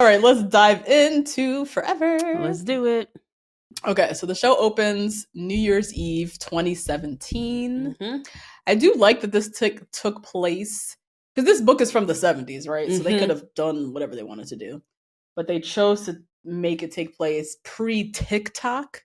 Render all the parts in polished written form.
right, let's dive into Forever. Let's do it. Okay, so the show opens New Year's Eve 2017. Mm-hmm. I do like that this took place because this book is from the 70s, right? So they could have done whatever they wanted to do. But they chose to make it take place pre-TikTok,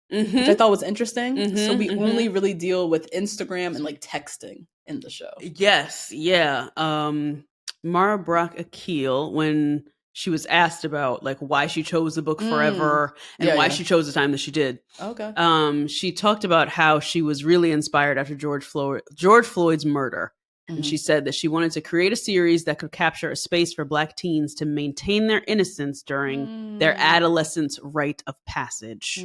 which I thought was interesting. So we only really deal with Instagram and like texting in the show. Yes, yeah. Mara Brock Akil, when she was asked about like why she chose the book Forever and why she chose the time that she did. Okay. She talked about how she was really inspired after George Floyd's murder. And she said that she wanted to create a series that could capture a space for Black teens to maintain their innocence during their adolescence rite of passage.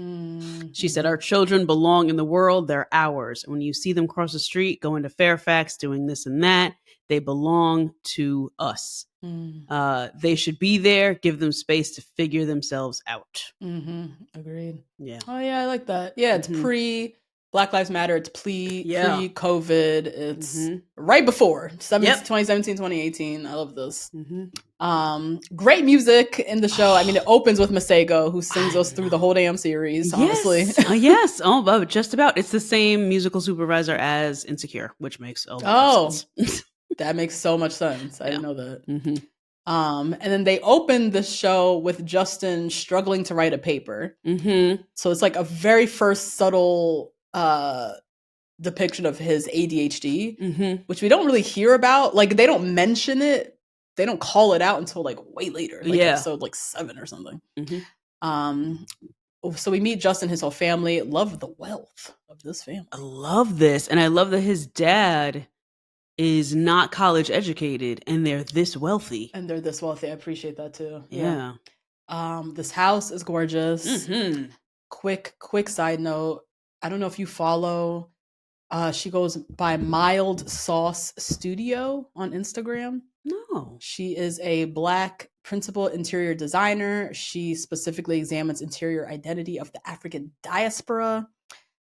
She said, our children belong in the world. They're ours. And when you see them cross the street, going to Fairfax, doing this and that, they belong to us. They should be there. Give them space to figure themselves out. Agreed. Yeah. Oh, yeah, I like that. Yeah, it's pre Black Lives Matter. It's pre-COVID. It's right before 2017, 2018. I love this. Great music in the show. I mean, it opens with Masego, who sings us through the whole damn series, honestly. Yes. Oh, just about. It's the same musical supervisor as Insecure, which makes a lot of sense. That makes so much sense. I didn't know that. And then they opened the show with Justin struggling to write a paper. So it's like a very first subtle depiction of his ADHD, which we don't really hear about. Like, they don't mention it. They don't call it out until like way later, like episode like 7 or something. So we meet Justin, his whole family. Love the wealth of this family. I love this. And I love that his dad is not college educated and they're this wealthy. I appreciate that too. Yeah. This house is gorgeous. Quick side note. I don't know if you follow, she goes by Mild Sauce Studio on Instagram. No. She is a Black principal interior designer. She specifically examines interior identity of the African diaspora.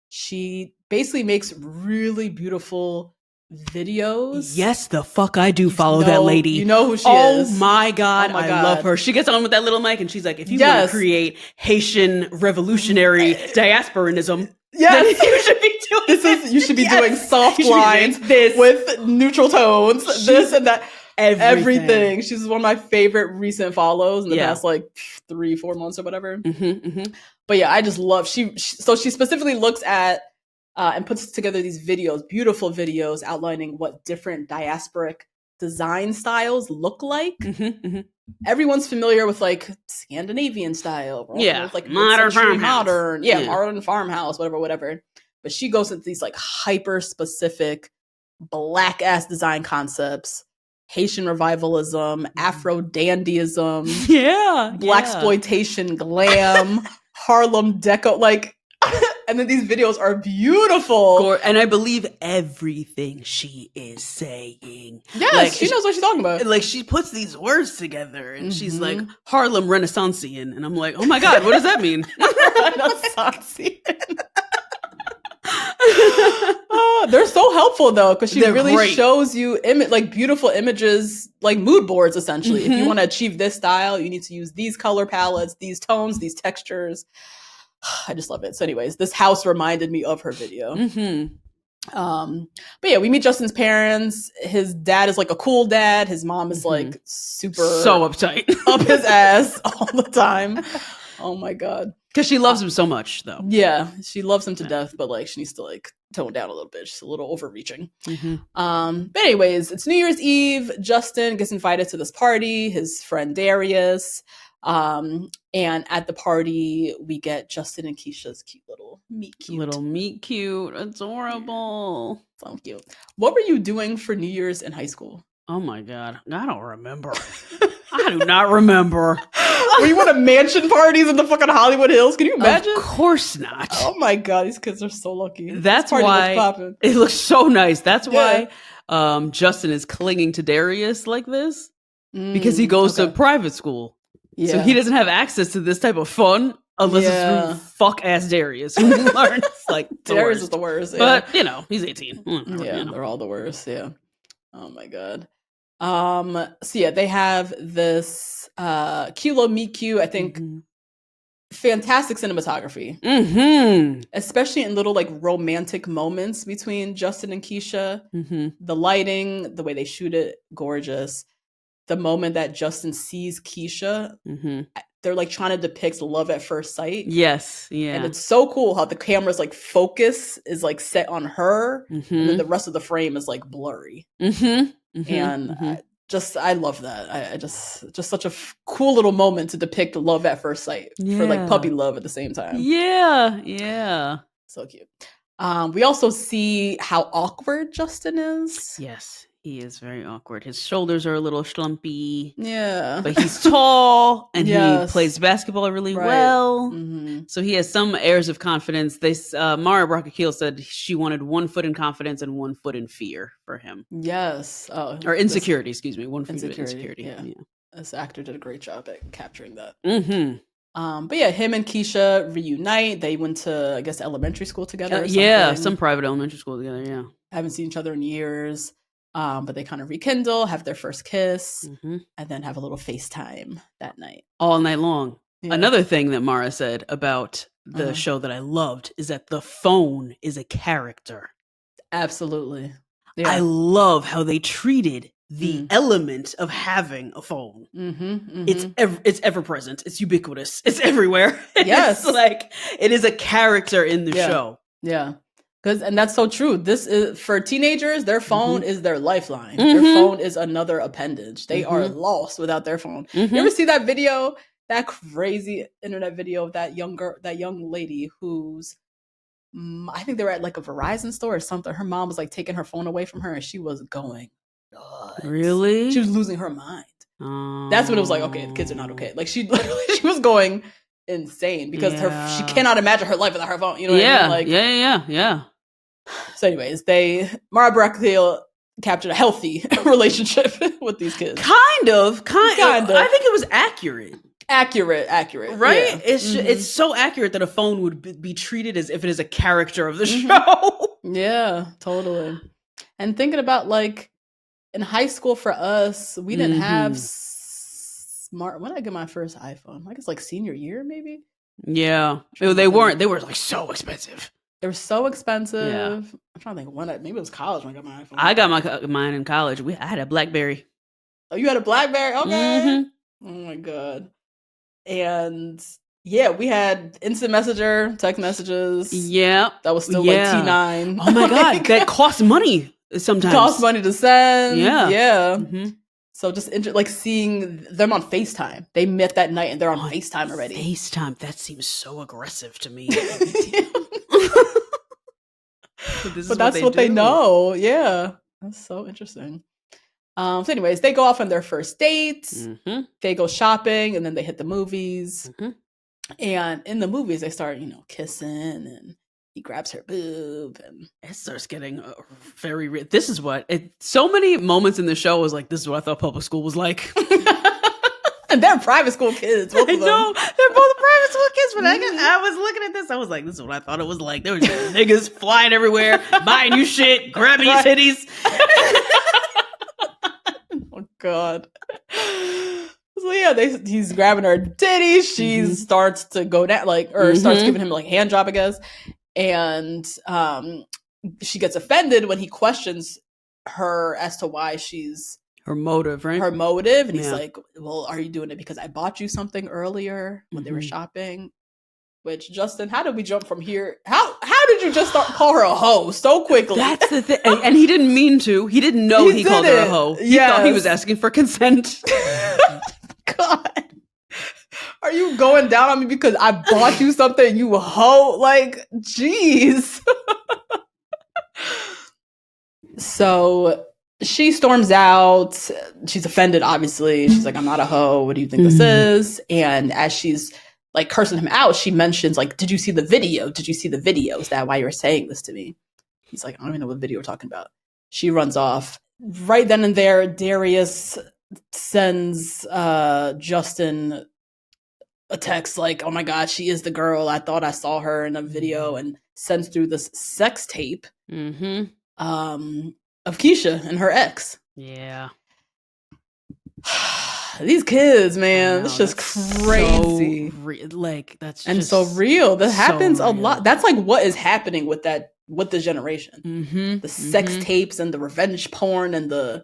She basically makes really beautiful videos. Yes, the fuck I do follow that lady. You know who she is. Oh my God, I love her. She gets on with that little mic and she's like, if you want to create Haitian revolutionary diasporanism, then you should be doing you should be doing soft lines with neutral tones, this and that. Everything. She's one of my favorite recent follows in the past like 3-4 months or whatever. But yeah, I just love she specifically looks at and puts together these videos, beautiful videos outlining what different diasporic design styles look like. Everyone's familiar with like Scandinavian style, with like modern farmhouse. Modern farmhouse, whatever. But she goes into these like hyper specific Black ass design concepts. Haitian revivalism, Afro dandyism, Blaxploitation glam, Harlem deco, like, and then these videos are beautiful. And I believe everything she is saying. Yes, like, she knows what she's talking about. Like, she puts these words together and she's like, Harlem Renaissanceian. And I'm like, oh my God, what does that mean? Renaissanceian. They're so helpful though, because she really shows you like beautiful images, like mood boards essentially. If you want to achieve this style, you need to use these color palettes, these tones, these textures. I just love it. So anyways, this house reminded me of her video. But yeah, we meet Justin's parents. His dad is like a cool dad. His mom is like so uptight, up his ass all the time. Oh my God. Because she loves him so much, though. Yeah, she loves him to death, but like she needs to like tone down a little bit. She's a little overreaching. But anyways, it's New Year's Eve. Justin gets invited to this party. His friend Darius, and at the party we get Justin and Keisha's cute little meet cute, adorable, so cute. What were you doing for New Year's in high school? Oh my God, I don't remember. I do not remember. Were you at mansion parties in the fucking Hollywood Hills? Can you imagine? Of course not. Oh my God, these kids are so lucky. That's why it looks so nice. That's why Justin is clinging to Darius like this, because he goes to private school. So he doesn't have access to this type of fun unless it's through fuck ass Darius, who learns like Darius is the worst. But you know, he's 18. They're all the worst. Yeah. Oh my God. So yeah, they have this Kilo Meet Cute, I think. Fantastic cinematography, especially in little like romantic moments between Justin and Keisha. The lighting, the way they shoot it, gorgeous. The moment that Justin sees Keisha, they're like trying to depict love at first sight. Yes, yeah. And it's so cool how the camera's like focus is like set on her, and then the rest of the frame is like blurry. And I love that. I just such a cool little moment to depict love at first sight for like puppy love at the same time. Yeah. So cute. We also see how awkward Justin is. Yes, he is very awkward. His shoulders are a little slumpy. Yeah. But he's tall and he plays basketball really well. So he has some airs of confidence. Mara Brock-Akil said she wanted 1 foot in confidence and 1 foot in fear for him. Yes. Oh, or insecurity, excuse me. 1 foot in insecurity. Yeah. This actor did a great job at capturing that. But yeah, him and Keisha reunite. They went to, I guess, elementary school together. Some private elementary school together. Yeah. Haven't seen each other in years. But they kind of rekindle, have their first kiss, and then have a little FaceTime that night. All night long. Yeah. Another thing that Mara said about the show that I loved is that the phone is a character. Absolutely. Yeah. I love how they treated the element of having a phone. It's ever present. It's ubiquitous. It's everywhere. Yes. It's like it is a character in the show. Yeah. And that's so true. This is for teenagers, their phone is their lifeline. Their phone is another appendage. They are lost without their phone. You ever see that video, that crazy internet video of that young lady who's, I think they were at like a Verizon store or something. Her mom was like taking her phone away from her and she was going nuts. Really? She was losing her mind. That's when it was like, okay, the kids are not okay. Like she was going insane because she cannot imagine her life without her phone. You know what I mean? Like, yeah. So anyways, Mara Brock-Akil captured a healthy relationship with these kids. Kind of. I think it was accurate. Accurate. Right? Yeah. It's so accurate that a phone would be treated as if it is a character of the show. Yeah, totally. And thinking about like in high school for us, we didn't have smart. When did I get my first iPhone? I guess like senior year, maybe. Yeah. They weren't. They were like so expensive. They were so expensive. Yeah. I'm trying to think maybe it was college when I got my iPhone. I got mine in college. I had a BlackBerry. Oh, you had a BlackBerry? Okay. Oh my God. And yeah, we had instant messenger, text messages. Yeah. That was still like T9. Oh my God. That costs money sometimes. Costs money to send. Yeah. Yeah. So just like seeing them on FaceTime. They met that night and they're on FaceTime already. FaceTime. That seems so aggressive to me. But that's what they know. Yeah. That's so interesting. So anyways, they go off on their first dates. They go shopping and then they hit the movies. And in the movies, they start, kissing and he grabs her boob and it starts getting very real. This is what so many moments in the show was like, this is what I thought public school was like. And they're private school kids. Both of them. I know. They're both private school kids, but I was looking at this. I was like, this is what I thought it was like. There were just niggas flying everywhere, buying you shit, grabbing your titties. Oh, God. So, yeah, he's grabbing her titties. She starts to go down, starts giving him, hand job, I guess. And she gets offended when he questions her as to why she's... Her motive, right? Her motive. And he's like, well, are you doing it because I bought you something earlier when they were shopping? Which, Justin, how did we jump from here? How did you just call her a hoe so quickly? That's the thing. And he didn't mean to. He didn't know he called her a hoe. He thought he was asking for consent. God. Are you going down on me because I bought you something, you hoe? Like, jeez. So... she storms out. She's offended, obviously. She's like, I'm not a hoe. What do you think this is? And as she's like cursing him out, she mentions like, did you see the video? Did you see the video? Is that why you were saying this to me? He's like, I don't even know what video we're talking about. She runs off. Right then and there, Darius sends Justin a text like, oh my God, she is the girl. I thought I saw her in a video, and sends through this sex tape. Of Keisha and her ex. Yeah. These kids, man, it's just crazy. That's and just so real. That happens a real. lot. That's like what is happening with this generation. The sex tapes and the revenge porn and the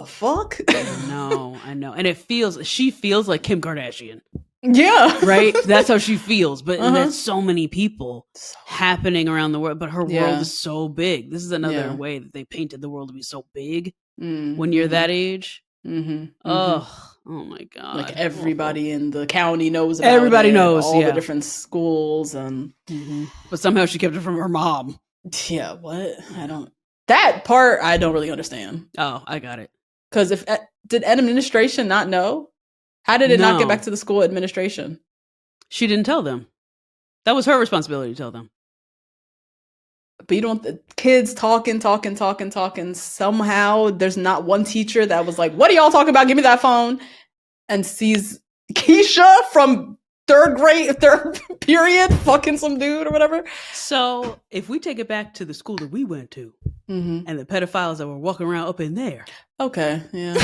fuck. I know. And she feels like Kim Kardashian. Yeah. Right? That's how she feels. But there's so many people happening around the world. But her world is so big. This is another way that they painted the world to be so big when you're that age. Oh my God. Like everybody in the county knows about Everybody knows. All the different schools and but somehow she kept it from her mom. Yeah, what? That part I don't really understand. Oh, I got it. Because did administration not know? How did it not get back to the school administration? She didn't tell them. That was her responsibility to tell them. But you don't, kids talking. Somehow there's not one teacher that was like, what are y'all talking about? Give me that phone. And sees Keisha from third period fucking some dude or whatever. So if we take it back to the school that we went to and the pedophiles that were walking around up in there. Okay, yeah.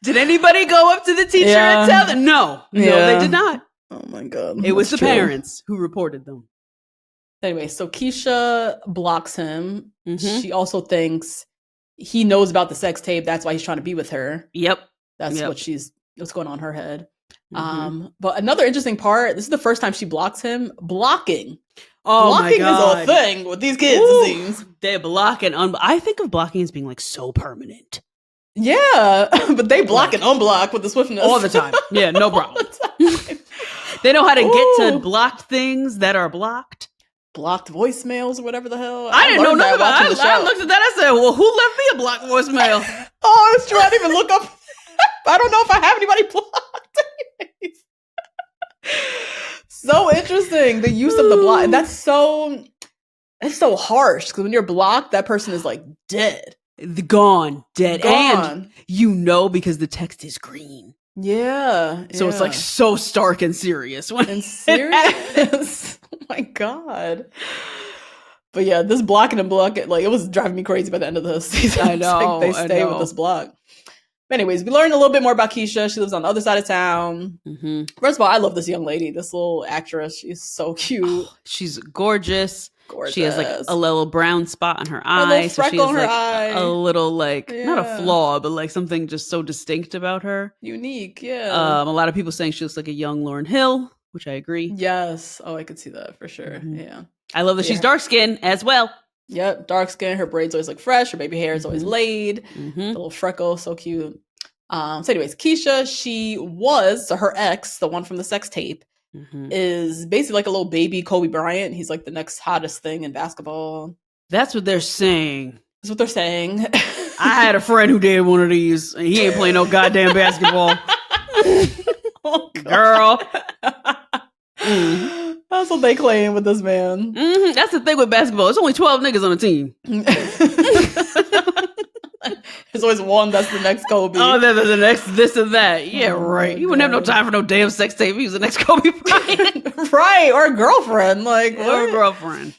Did anybody go up to the teacher and tell them? No, they did not. Oh my God. It was the parents who reported them. Anyway, so Keisha blocks him. She also thinks he knows about the sex tape. That's why he's trying to be with her. Yep. That's what's going on in her head. But another interesting part, this is the first time she blocks him. Blocking. Blocking is a thing with these kids, it seems. They block and I think of blocking as being like so permanent. Yeah, but they block and unblock with the swiftness. All the time. Yeah, no problem. They know how to get to blocked things that are blocked. Blocked voicemails or whatever the hell. I didn't know nothing about it. I looked at that. I said, well, who left me a blocked voicemail? Oh, it's true. I didn't even look up. I don't know if I have anybody blocked. So interesting. The use of the block. And that's so harsh. Because when you're blocked, that person is like dead. Gone. Dead. And because the text is green. Yeah. So it's like so stark and serious. And serious. Oh my God. But yeah, this blocking and blocking, like it was driving me crazy by the end of the season. I know. Like, they stay with this block. But anyways, we learned a little bit more about Keisha. She lives on the other side of town. First of all, I love this young lady, this little actress. She's so cute. Oh, she's gorgeous. She has like a little brown spot on her eye. So she has like a little not a flaw, but like something just so distinct about her. Unique, yeah. A lot of people saying she looks like a young Lauryn Hill, which I agree. Yes. Oh, I could see that for sure. Yeah. I love that she's dark skinned as well. Yep, dark skin. Her braids always look fresh. Her baby hair is always laid. The little freckle, so cute. So anyways, Keisha, her ex, the one from the sex tape, is basically like a little baby Kobe Bryant. He's like the next hottest thing in basketball. That's what they're saying. That's what they're saying. I had a friend who did one of these, and he ain't playing no goddamn basketball. Oh, girl. That's what they claim with this man. That's the thing with basketball. There's only 12 niggas on the team. There's always one that's the next Kobe. Oh, there's the next this and that. Yeah, right. He wouldn't have no time for no damn sex tape. He was the next Kobe Bryant. Right, or a girlfriend. Like, or a girlfriend.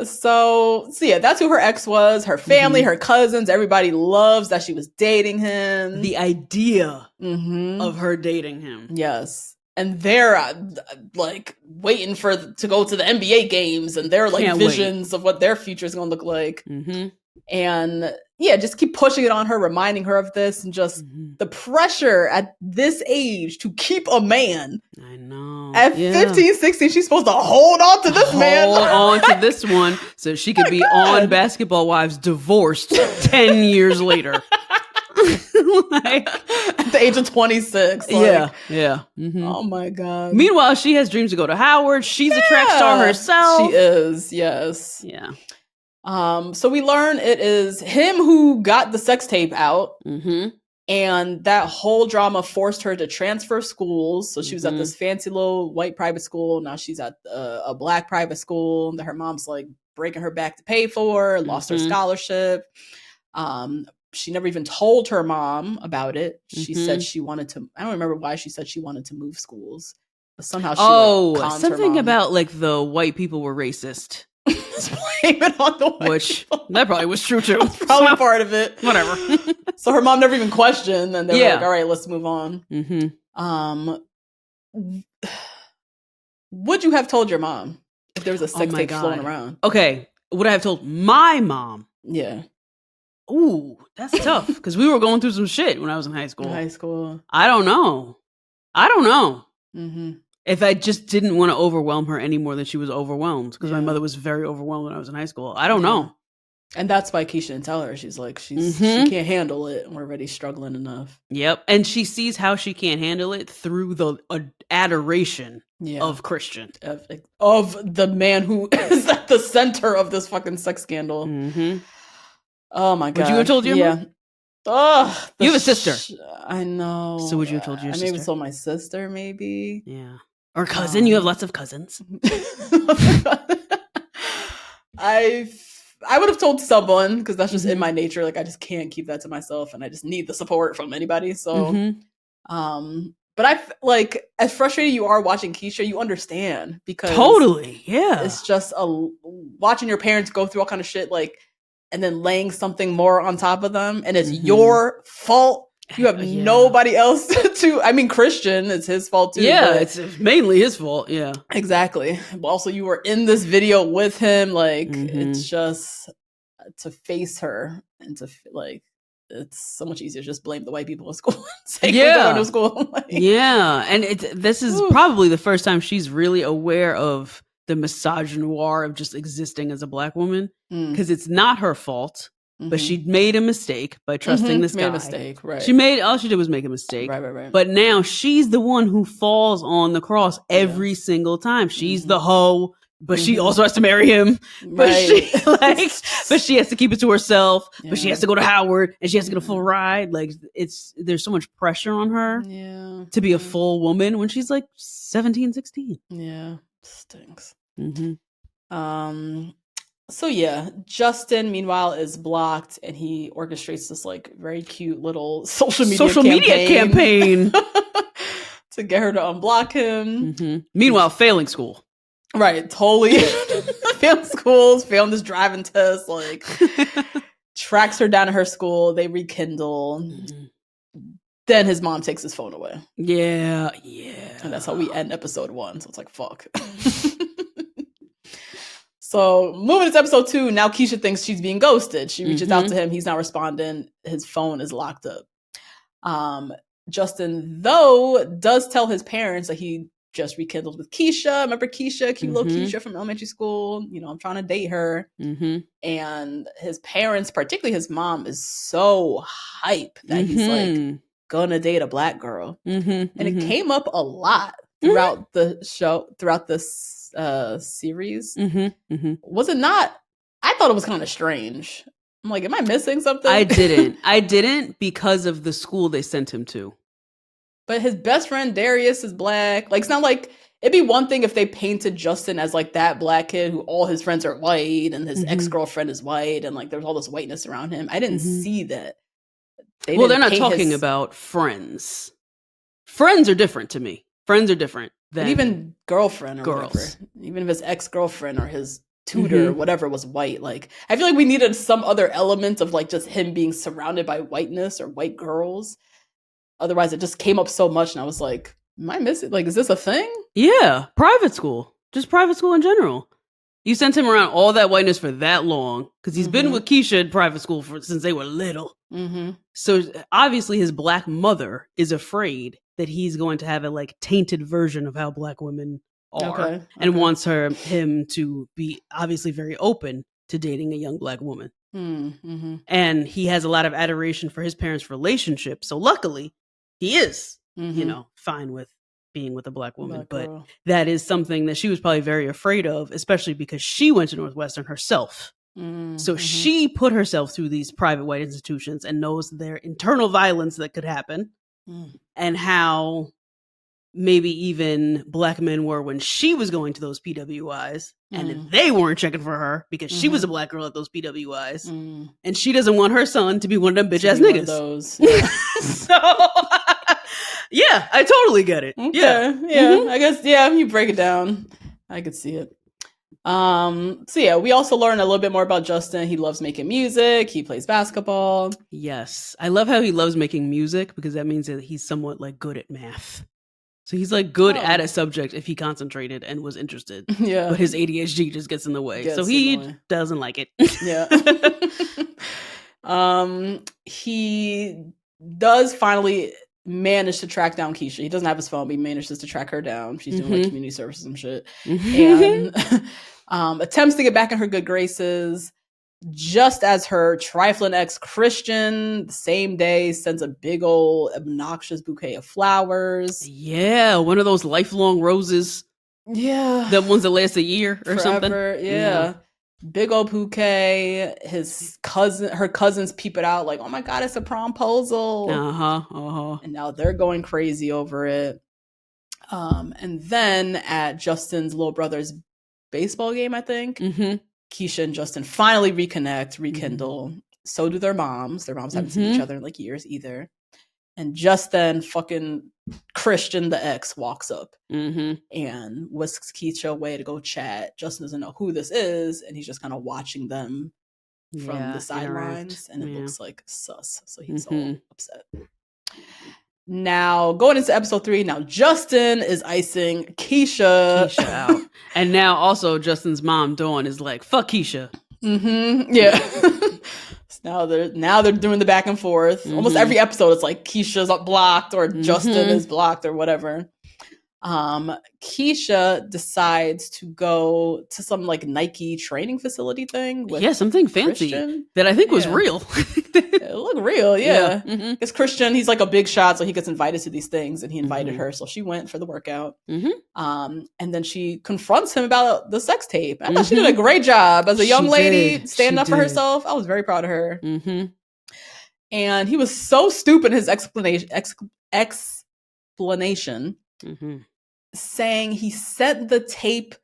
So yeah, that's who her ex was. Her family, her cousins, everybody loves that she was dating him. The idea of her dating him. Yes. And they're like waiting to go to the NBA games, and they're like visions of what their future is going to look like. And yeah, just keep pushing it on her, reminding her of this, and just the pressure at this age to keep a man. I know. At 15, 16, she's supposed to hold on to this man. Hold on to this one so she could be on Basketball Wives divorced 10 years later. Like, at the age of 26. Like, yeah. Oh my God. Meanwhile, she has dreams to go to Howard. She's a track star herself. She is, yes. Yeah. So we learn it is him who got the sex tape out. And that whole drama forced her to transfer schools. So she was at this fancy little white private school. Now she's at a black private school that her mom's like breaking her back to pay for, lost her scholarship. She never even told her mom about it. She said she wanted to, I don't remember why she said she wanted to move schools. But somehow she something about like the white people were racist. just blame it on the white Which, people. that probably was true too. That's probably part of it. Whatever. So her mom never even questioned, and they were like, all right, let's move on. Would you have told your mom if there was a sex tape floating around? Okay. Would I have told my mom? Yeah. Ooh, that's tough. Because we were going through some shit when I was in high school. I don't know. If I just didn't want to overwhelm her any more than she was overwhelmed. Because my mother was very overwhelmed when I was in high school. I don't know. And that's why Keisha didn't tell her. She's like, she can't handle it. We're already struggling enough. Yep. And she sees how she can't handle it through the adoration of Christian. Of the man who is at the center of this fucking sex scandal. Oh my God. Would you have told your mom? Oh, you have a sister. I know. So would you have told your sister? I maybe told my sister, maybe. Yeah. Or cousin. You have lots of cousins. I would have told someone, because that's just in my nature. Like, I just can't keep that to myself, and I just need the support from anybody. So, but like, as frustrated you are watching Keisha, you understand, because totally, yeah, it's just watching your parents go through all kind of shit, like, and then laying something more on top of them, and it's your fault. You have nobody else to. I mean, Christian, it's his fault too. Yeah, it's mainly his fault. Yeah, exactly. But also, you were in this video with him. Like, it's just to face her and to like, it's so much easier to just blame the white people in school. Say going to school. Like, and this is probably the first time she's really aware of the misogynoir of just existing as a Black woman, because it's not her fault. But she made a mistake by trusting this guy. Made a mistake, right. All she did was make a mistake. Right. But now she's the one who falls on the cross every single time. She's the hoe, but she also has to marry him. But she has to keep it to herself. Yeah. But she has to go to Howard, and she has to get a full ride. Like, there's so much pressure on her to be a full woman when she's like 17, 16. Yeah, stinks. So yeah, Justin, meanwhile, is blocked, and he orchestrates this like very cute little social media campaign to get her to unblock him. Meanwhile, failing school. Right, totally. Failing schools, failing this driving test, like tracks her down to her school, they rekindle. Then his mom takes his phone away. Yeah. And that's how we end episode 1. So it's like, fuck. So moving to episode 2, now Keisha thinks she's being ghosted. She reaches out to him. He's not responding. His phone is locked up. Justin, though, does tell his parents that he just rekindled with Keisha. Remember Keisha? Cute little Keisha from elementary school. You know, I'm trying to date her. And his parents, particularly his mom, is so hype that he's like gonna date a Black girl. And it came up a lot throughout the show, throughout this series. Was it not? I thought it was kind of strange. I'm like, am I missing something? I didn't because of the school they sent him to. But his best friend Darius is Black. Like, it's not like, it'd be one thing if they painted Justin as like that Black kid who all his friends are white and his ex-girlfriend is white and like there's all this whiteness around him. I didn't see that. They're not talking about friends. Friends are different to me. Friends are different. But even girlfriend or girls. Whatever, even if his ex-girlfriend or his tutor or whatever was white, like I feel like we needed some other element of like just him being surrounded by whiteness or white girls. Otherwise it just came up so much and I was like, am I missing? Like, is this a thing? Yeah, private school. Just private school in general. You sent him around all that whiteness for that long because he's been with Keisha in private school since they were little. So obviously his Black mother is afraid that he's going to have a like tainted version of how Black women are and wants him to be obviously very open to dating a young Black woman. And he has a lot of adoration for his parents' relationship. So luckily he is, fine with being with a Black woman. But that is something that she was probably very afraid of, especially because she went to Northwestern herself. So she put herself through these private white institutions and knows their internal violence that could happen and how maybe even Black men were when she was going to those PWIs and they weren't checking for her because she was a Black girl at those PWIs and she doesn't want her son to be one of them bitch ass niggas. So yeah, I totally get it. Okay. Yeah. I guess, you break it down. I could see it. So yeah, we also learn a little bit more about Justin. He loves making music. He plays basketball. Yes. I love how he loves making music because that means that he's somewhat like good at math. So he's like good at a subject if he concentrated and was interested. Yeah. But his ADHD just gets in the way. So he doesn't like it. Yeah. He does finally manage to track down Keisha. He doesn't have his phone, but he manages to track her down. She's doing like community services and shit. And attempts to get back in her good graces. Just as her trifling ex Christian, the same day, sends a big old obnoxious bouquet of flowers. Yeah, one of those lifelong roses. Yeah. The ones that last a year or Forever, something. Yeah. Big old bouquet. Her cousins peep it out like, oh my God, it's a promposal. And now they're going crazy over it. And then at Justin's little brother's baseball game, I think, Keisha and Justin finally rekindle. So do their moms. Their moms haven't seen each other in like years either. And just then, fucking Christian, the ex, walks up and whisks Keisha away to go chat. Justin doesn't know who this is, and he's just kind of watching them from the sidelines, and it looks like sus. So he's all upset. Now, going into episode 3, now Justin is icing Keisha out. And now also Justin's mom, Dawn, is like, fuck Keisha. Yeah. So now they're doing the back and forth. Almost every episode, it's like Keisha's blocked or Justin is blocked or whatever. Keisha decides to go to some like Nike training facility thing. With something fancy Christian. That I think was real. It looked real, yeah. Because Christian, he's like a big shot, so he gets invited to these things, and he invited her, so she went for the workout. And then she confronts him about the sex tape. I thought she did a great job as a young lady standing up for herself. I was very proud of her. And he was so stupid in his explanation. Saying he sent the tape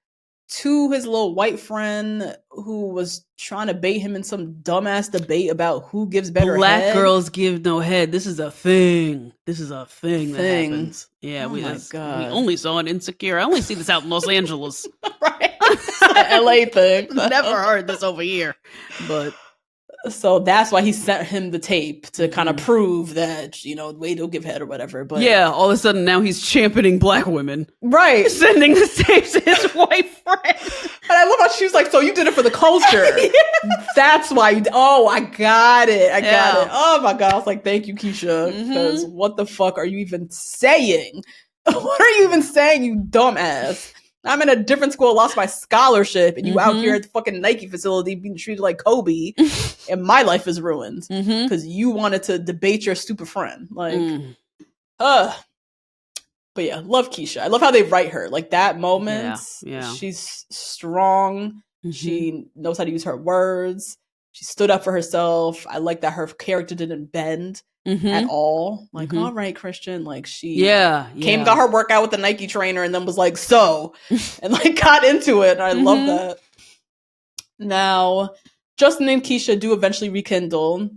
to his little white friend who was trying to bait him in some dumbass debate about who gives better Black head. girls give no head. This is a thing. That happens. Yeah, we only saw it Insecure. I only see this out in Los Angeles. Right. LA thing. Never heard this over here. But so that's why he sent him the tape to kind of prove that, wait, he'll give head or whatever. But yeah, all of a sudden now he's championing black women. Right. Sending the tape to his white friend. And I love how she was like, so you did it for the culture. That's why I got it. I got it. Oh my God. I was like, thank you, Keisha. Because what the fuck are you even saying? What are you even saying, you dumbass? I'm in a different school, lost my scholarship, and you out here at the fucking Nike facility being treated like Kobe, and my life is ruined because you wanted to debate your stupid friend. Like, but yeah, love Keisha. I love how they write her. Like that moment, she's strong. She knows how to use her words. She stood up for herself. I like that her character didn't bend at all. Like, all right, Christian. Like she came, got her workout with the Nike trainer, and then was like, and like got into it. And I love that. Now, Justin and Keisha do eventually rekindle.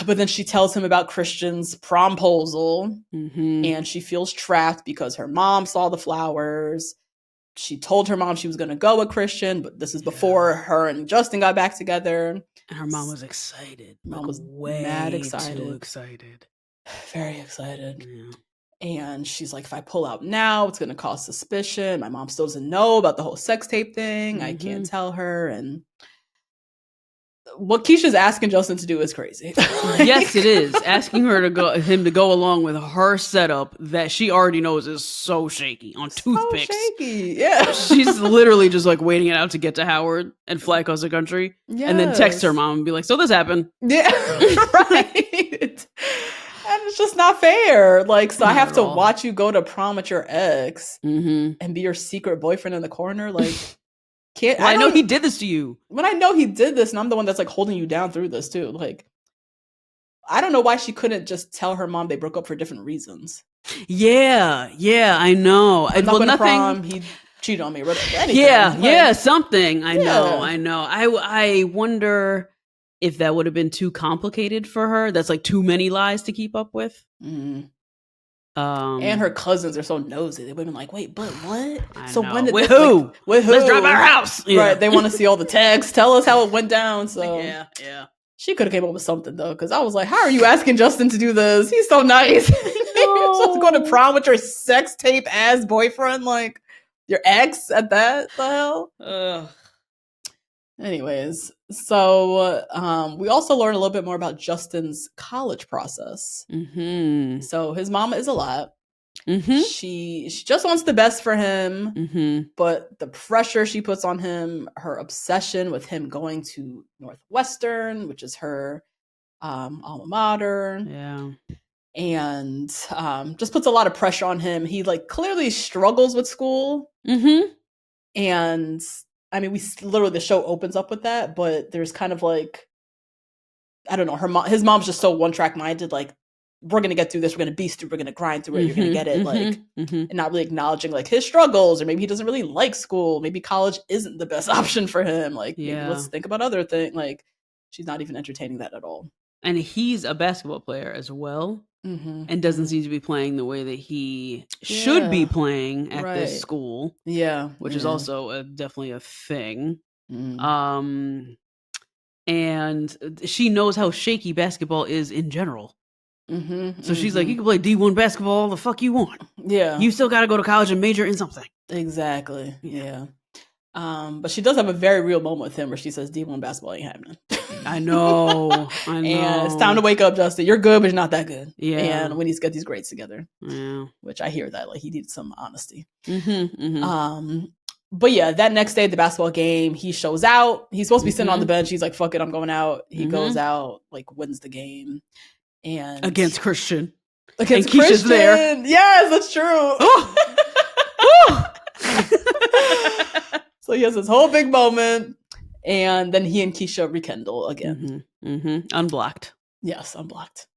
But then she tells him about Christian's promposal, and she feels trapped because her mom saw the flowers. She told her mom she was going to go with Christian, but this is before her and Justin got back together. And her mom was excited. Mom was mad excited. Too excited. Very excited. Yeah. And she's like, if I pull out now, it's going to cause suspicion. My mom still doesn't know about the whole sex tape thing. I can't tell her. And what Keisha's asking Justin to do is crazy. Yes, it is. Asking him to go along with her setup that she already knows is so shaky on toothpicks. So shaky, yeah. She's literally just like waiting it out to get to Howard and fly across the country, and then text her mom and be like, "So this happened." Yeah, right. And it's just not fair. Like, so I have to watch you go to prom with your ex and be your secret boyfriend in the corner, like. I know he did this to you. When I know he did this, and I'm the one that's like holding you down through this too. Like, I don't know why she couldn't just tell her mom they broke up for different reasons. Yeah, I know. Nothing. Prom, he cheated on me. Anything. Yeah, something. I know. I wonder if that would have been too complicated for her. That's like too many lies to keep up with. And her cousins are so nosy. They would have been like, wait, but what? When did with who? Like, with who? Let's drive our house. Yeah. Right. They want to see all the tags. Tell us how it went down. So yeah. She could have came up with something though, because I was like, how are you asking Justin to do this? He's so nice. You're supposed to go to prom with your sex tape ass boyfriend, like your ex at that. The hell? Ugh. Anyways, so we also learned a little bit more about Justin's college process. Mm-hmm. So his mama is a lot. Mm-hmm. She just wants the best for him, but the pressure she puts on him, her obsession with him going to Northwestern, which is her alma mater, and just puts a lot of pressure on him. He like clearly struggles with school, and I mean, literally the show opens up with that, but there's kind of like, I don't know, his mom's just so one-track minded, like, we're going to get through this, we're going to beast through, we're going to grind through it, you're going to get it, like, and not really acknowledging, like, his struggles, or maybe he doesn't really like school, maybe college isn't the best option for him, like, maybe let's think about other things, like, she's not even entertaining that at all. And he's a basketball player as well, and doesn't seem to be playing the way that he should be playing at this school. Yeah. Which is also definitely a thing. And she knows how shaky basketball is in general. So she's like, you can play D1 basketball all the fuck you want. Yeah. You still got to go to college and major in something. Exactly. Yeah. But she does have a very real moment with him where she says D1 basketball ain't happening. I know. And it's time to wake up, Justin. You're good, but you're not that good. Yeah. And we need to get these grades together. Yeah. Which I hear that. Like, he needs some honesty. But yeah, that next day at the basketball game, he shows out. He's supposed to be sitting on the bench. He's like, fuck it, I'm going out. He goes out, like, wins the game. And against Christian. Against and Keisha's Christian. there. Yes, that's true. So he has this whole big moment, and then he and Keisha rekindle again. Unblocked. Yes, unblocked.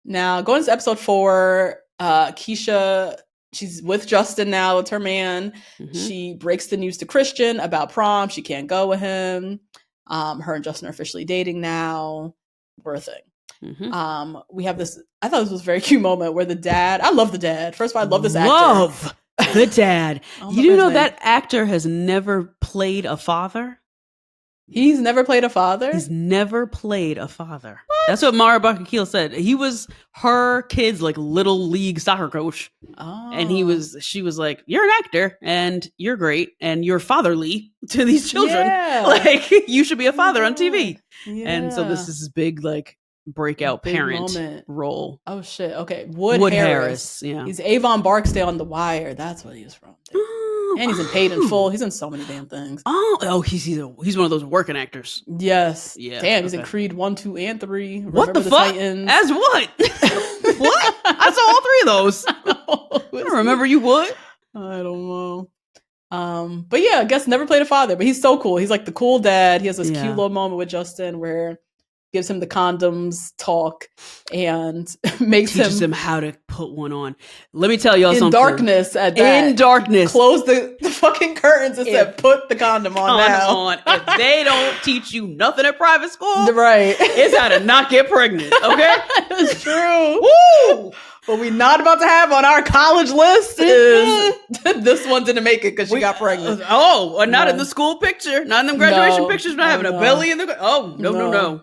Now, going to episode 4, Keisha, she's with Justin now, it's her man. She breaks the news to Christian about prom. She can't go with him. Her and Justin are officially dating now. We're a thing. We have this, I thought this was a very cute moment where the dad, I love the dad. First of all, I love this actor. Love the dad. You do know that actor has never played a father? He's never played a father? He's never played a father. What? That's what Mara Buckakeel said. He was her kid's like little league soccer coach. And she was like, you're an actor and you're great and you're fatherly to these children. Yeah. Like, you should be a father on TV. Yeah. And so this is his big like breakout parent role. Oh shit. Okay. Wood Harris. Yeah. He's Avon Barksdale on The Wire. That's what he was from. And he's in Paid in Full. He's in so many damn things. He's one of those working actors. Yes. Yeah. Damn, he's in Creed 1, 2, and 3. What the fuck? Titans. As what? What? I saw all 3 of those. I don't remember you would. I don't know. But yeah, I guess never played a father, but he's so cool. He's like the cool dad. He has this cute little moment with Justin where gives him the condoms talk and teaches him how to put one on. Let me tell y'all something. In darkness at that. In darkness. Close the fucking curtains and said, put the condom on now. If they don't teach you nothing at private school, right? It's how to not get pregnant, okay? It's true. Woo! What we not about to have on our college list is this one didn't make it because she got pregnant. Or not in the school picture. Not in them graduation pictures. Not having a belly in the... No.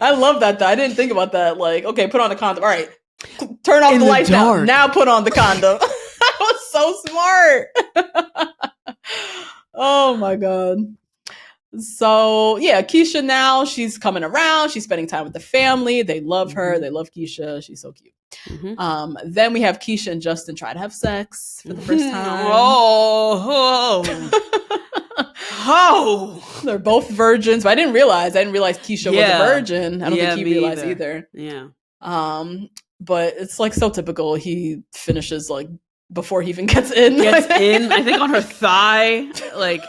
I love that, though. I didn't think about that. Like, okay, put on the condom. All right. Turn off the lights now. Now put on the condom. That was so smart. Oh, my God. So yeah, Keisha now, she's coming around. She's spending time with the family. They love her. They love Keisha. She's so cute. Then we have Keisha and Justin try to have sex for the first time. They're both virgins, but I didn't realize Keisha was a virgin. I don't think he realized either. Yeah. But it's like so typical. He finishes like before he even gets in. I think on her thigh. Like,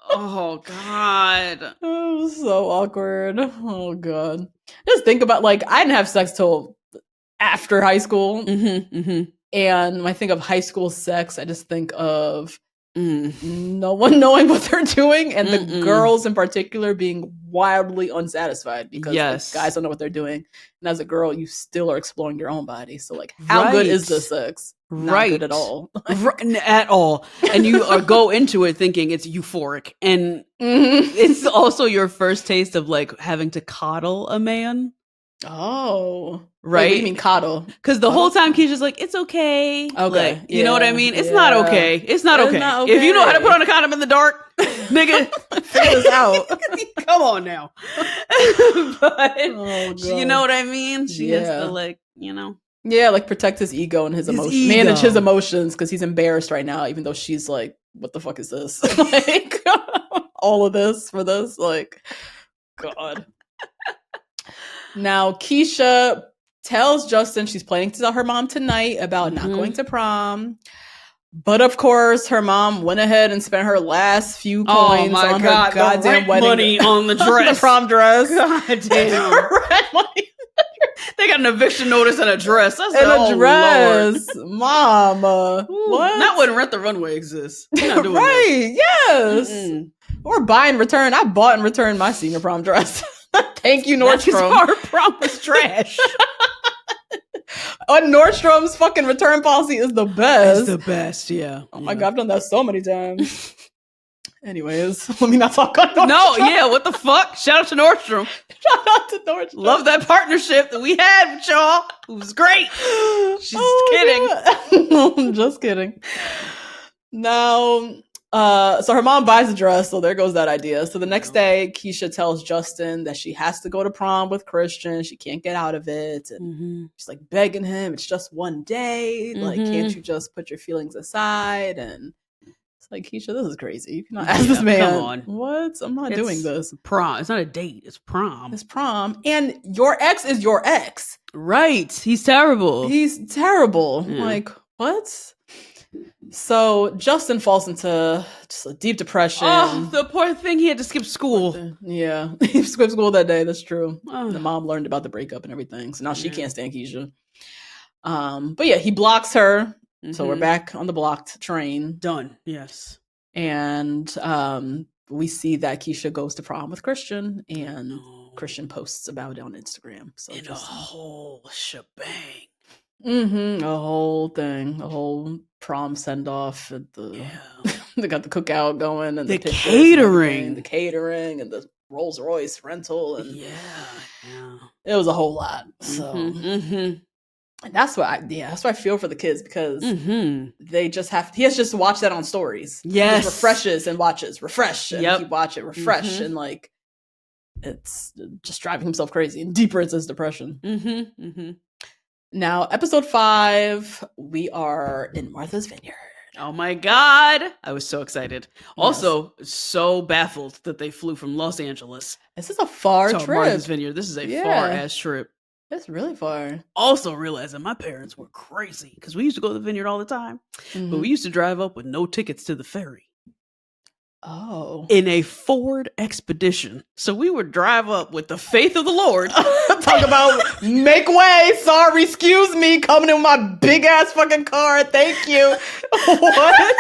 oh God. Oh, so awkward. Oh God. Just think about, like, I didn't have sex till after high school. And when I think of high school sex, I just think of no one knowing what they're doing, and the girls in particular being wildly unsatisfied because like, guys don't know what they're doing. And as a girl, you still are exploring your own body. So like, how good is this sex? Not good at all. At all. And you go into it thinking it's euphoric. And it's also your first taste of like having to coddle a man. Oh, right. Wait, what do you mean coddle? Because the whole time Keisha's like, it's okay. Okay, like, you know what I mean? It's not okay. It's not okay. If you know how to put on a condom in the dark, nigga, figure this out. Come on now. But you know what I mean? She has to like, you know. Yeah, like protect his ego and his emotions. Manage his emotions because he's embarrassed right now, even though she's like, what the fuck is this? Like, all of this for this? Like, God. Now, Keisha tells Justin she's planning to tell her mom tonight about not going to prom. But of course, her mom went ahead and spent her last few coins on her goddamn wedding money on the dress. The prom dress. God damn. Rent money. They got an eviction notice and a dress. That's a dress. Lord. Mom. What? Not when Rent the Runway exists. We're not doing right. This. Yes. Or buy and return. I bought and returned my senior prom dress. Thank you, Nordstrom. Our prom was trash. Nordstrom's fucking return policy is the best. It's the best, yeah. Oh my God, I've done that so many times. Anyways, let me not talk on Nordstrom. No, yeah, what the fuck? Shout out to Nordstrom. Shout out to Nordstrom. Love that partnership that we had with y'all. It was great. She's kidding. I'm just kidding. Now, so her mom buys a dress, so there goes that idea. So the next day, Keisha tells Justin that she has to go to prom with Christian. She can't get out of it. And she's like begging him, it's just one day. Like, can't you just put your feelings aside? And it's like, Keisha, this is crazy. You cannot ask this man. Come on. What? I'm not doing this. Prom. It's not a date. It's prom. It's prom. And your ex is your ex. Right. He's terrible. He's terrible. Yeah. Like, what? So Justin falls into just a deep depression. Oh, the poor thing. He had to skip school. Yeah, he skipped school that day. That's true. The mom learned about the breakup and everything, so now she can't stand Keisha. But yeah, he blocks her. So we're back on the blocked train. Done. Yes. And we see that Keisha goes to prom with Christian, and Christian posts about it on Instagram. So a whole shebang. A whole thing, a whole prom send off at the they got the cookout going and the catering and the Rolls Royce rental and it was a whole lot. So and that's why I feel for the kids because they just he has just watched that on stories. Yes, he just refreshes and watches, refresh and keep watching, refresh and like it's just driving himself crazy and deeper into his depression. Now, episode 5, we are in Martha's Vineyard. Oh my God. I was so excited. Yes. Also, so baffled that they flew from Los Angeles. This is a far trip. Martha's Vineyard. This is a far-ass trip. It's really far. Also realizing my parents were crazy because we used to go to the vineyard all the time. But we used to drive up with no tickets to the ferry. Oh. In a Ford Expedition. So we would drive up with the faith of the Lord. Talk about make way. Sorry, excuse me. Coming in my big ass fucking car. Thank you. What?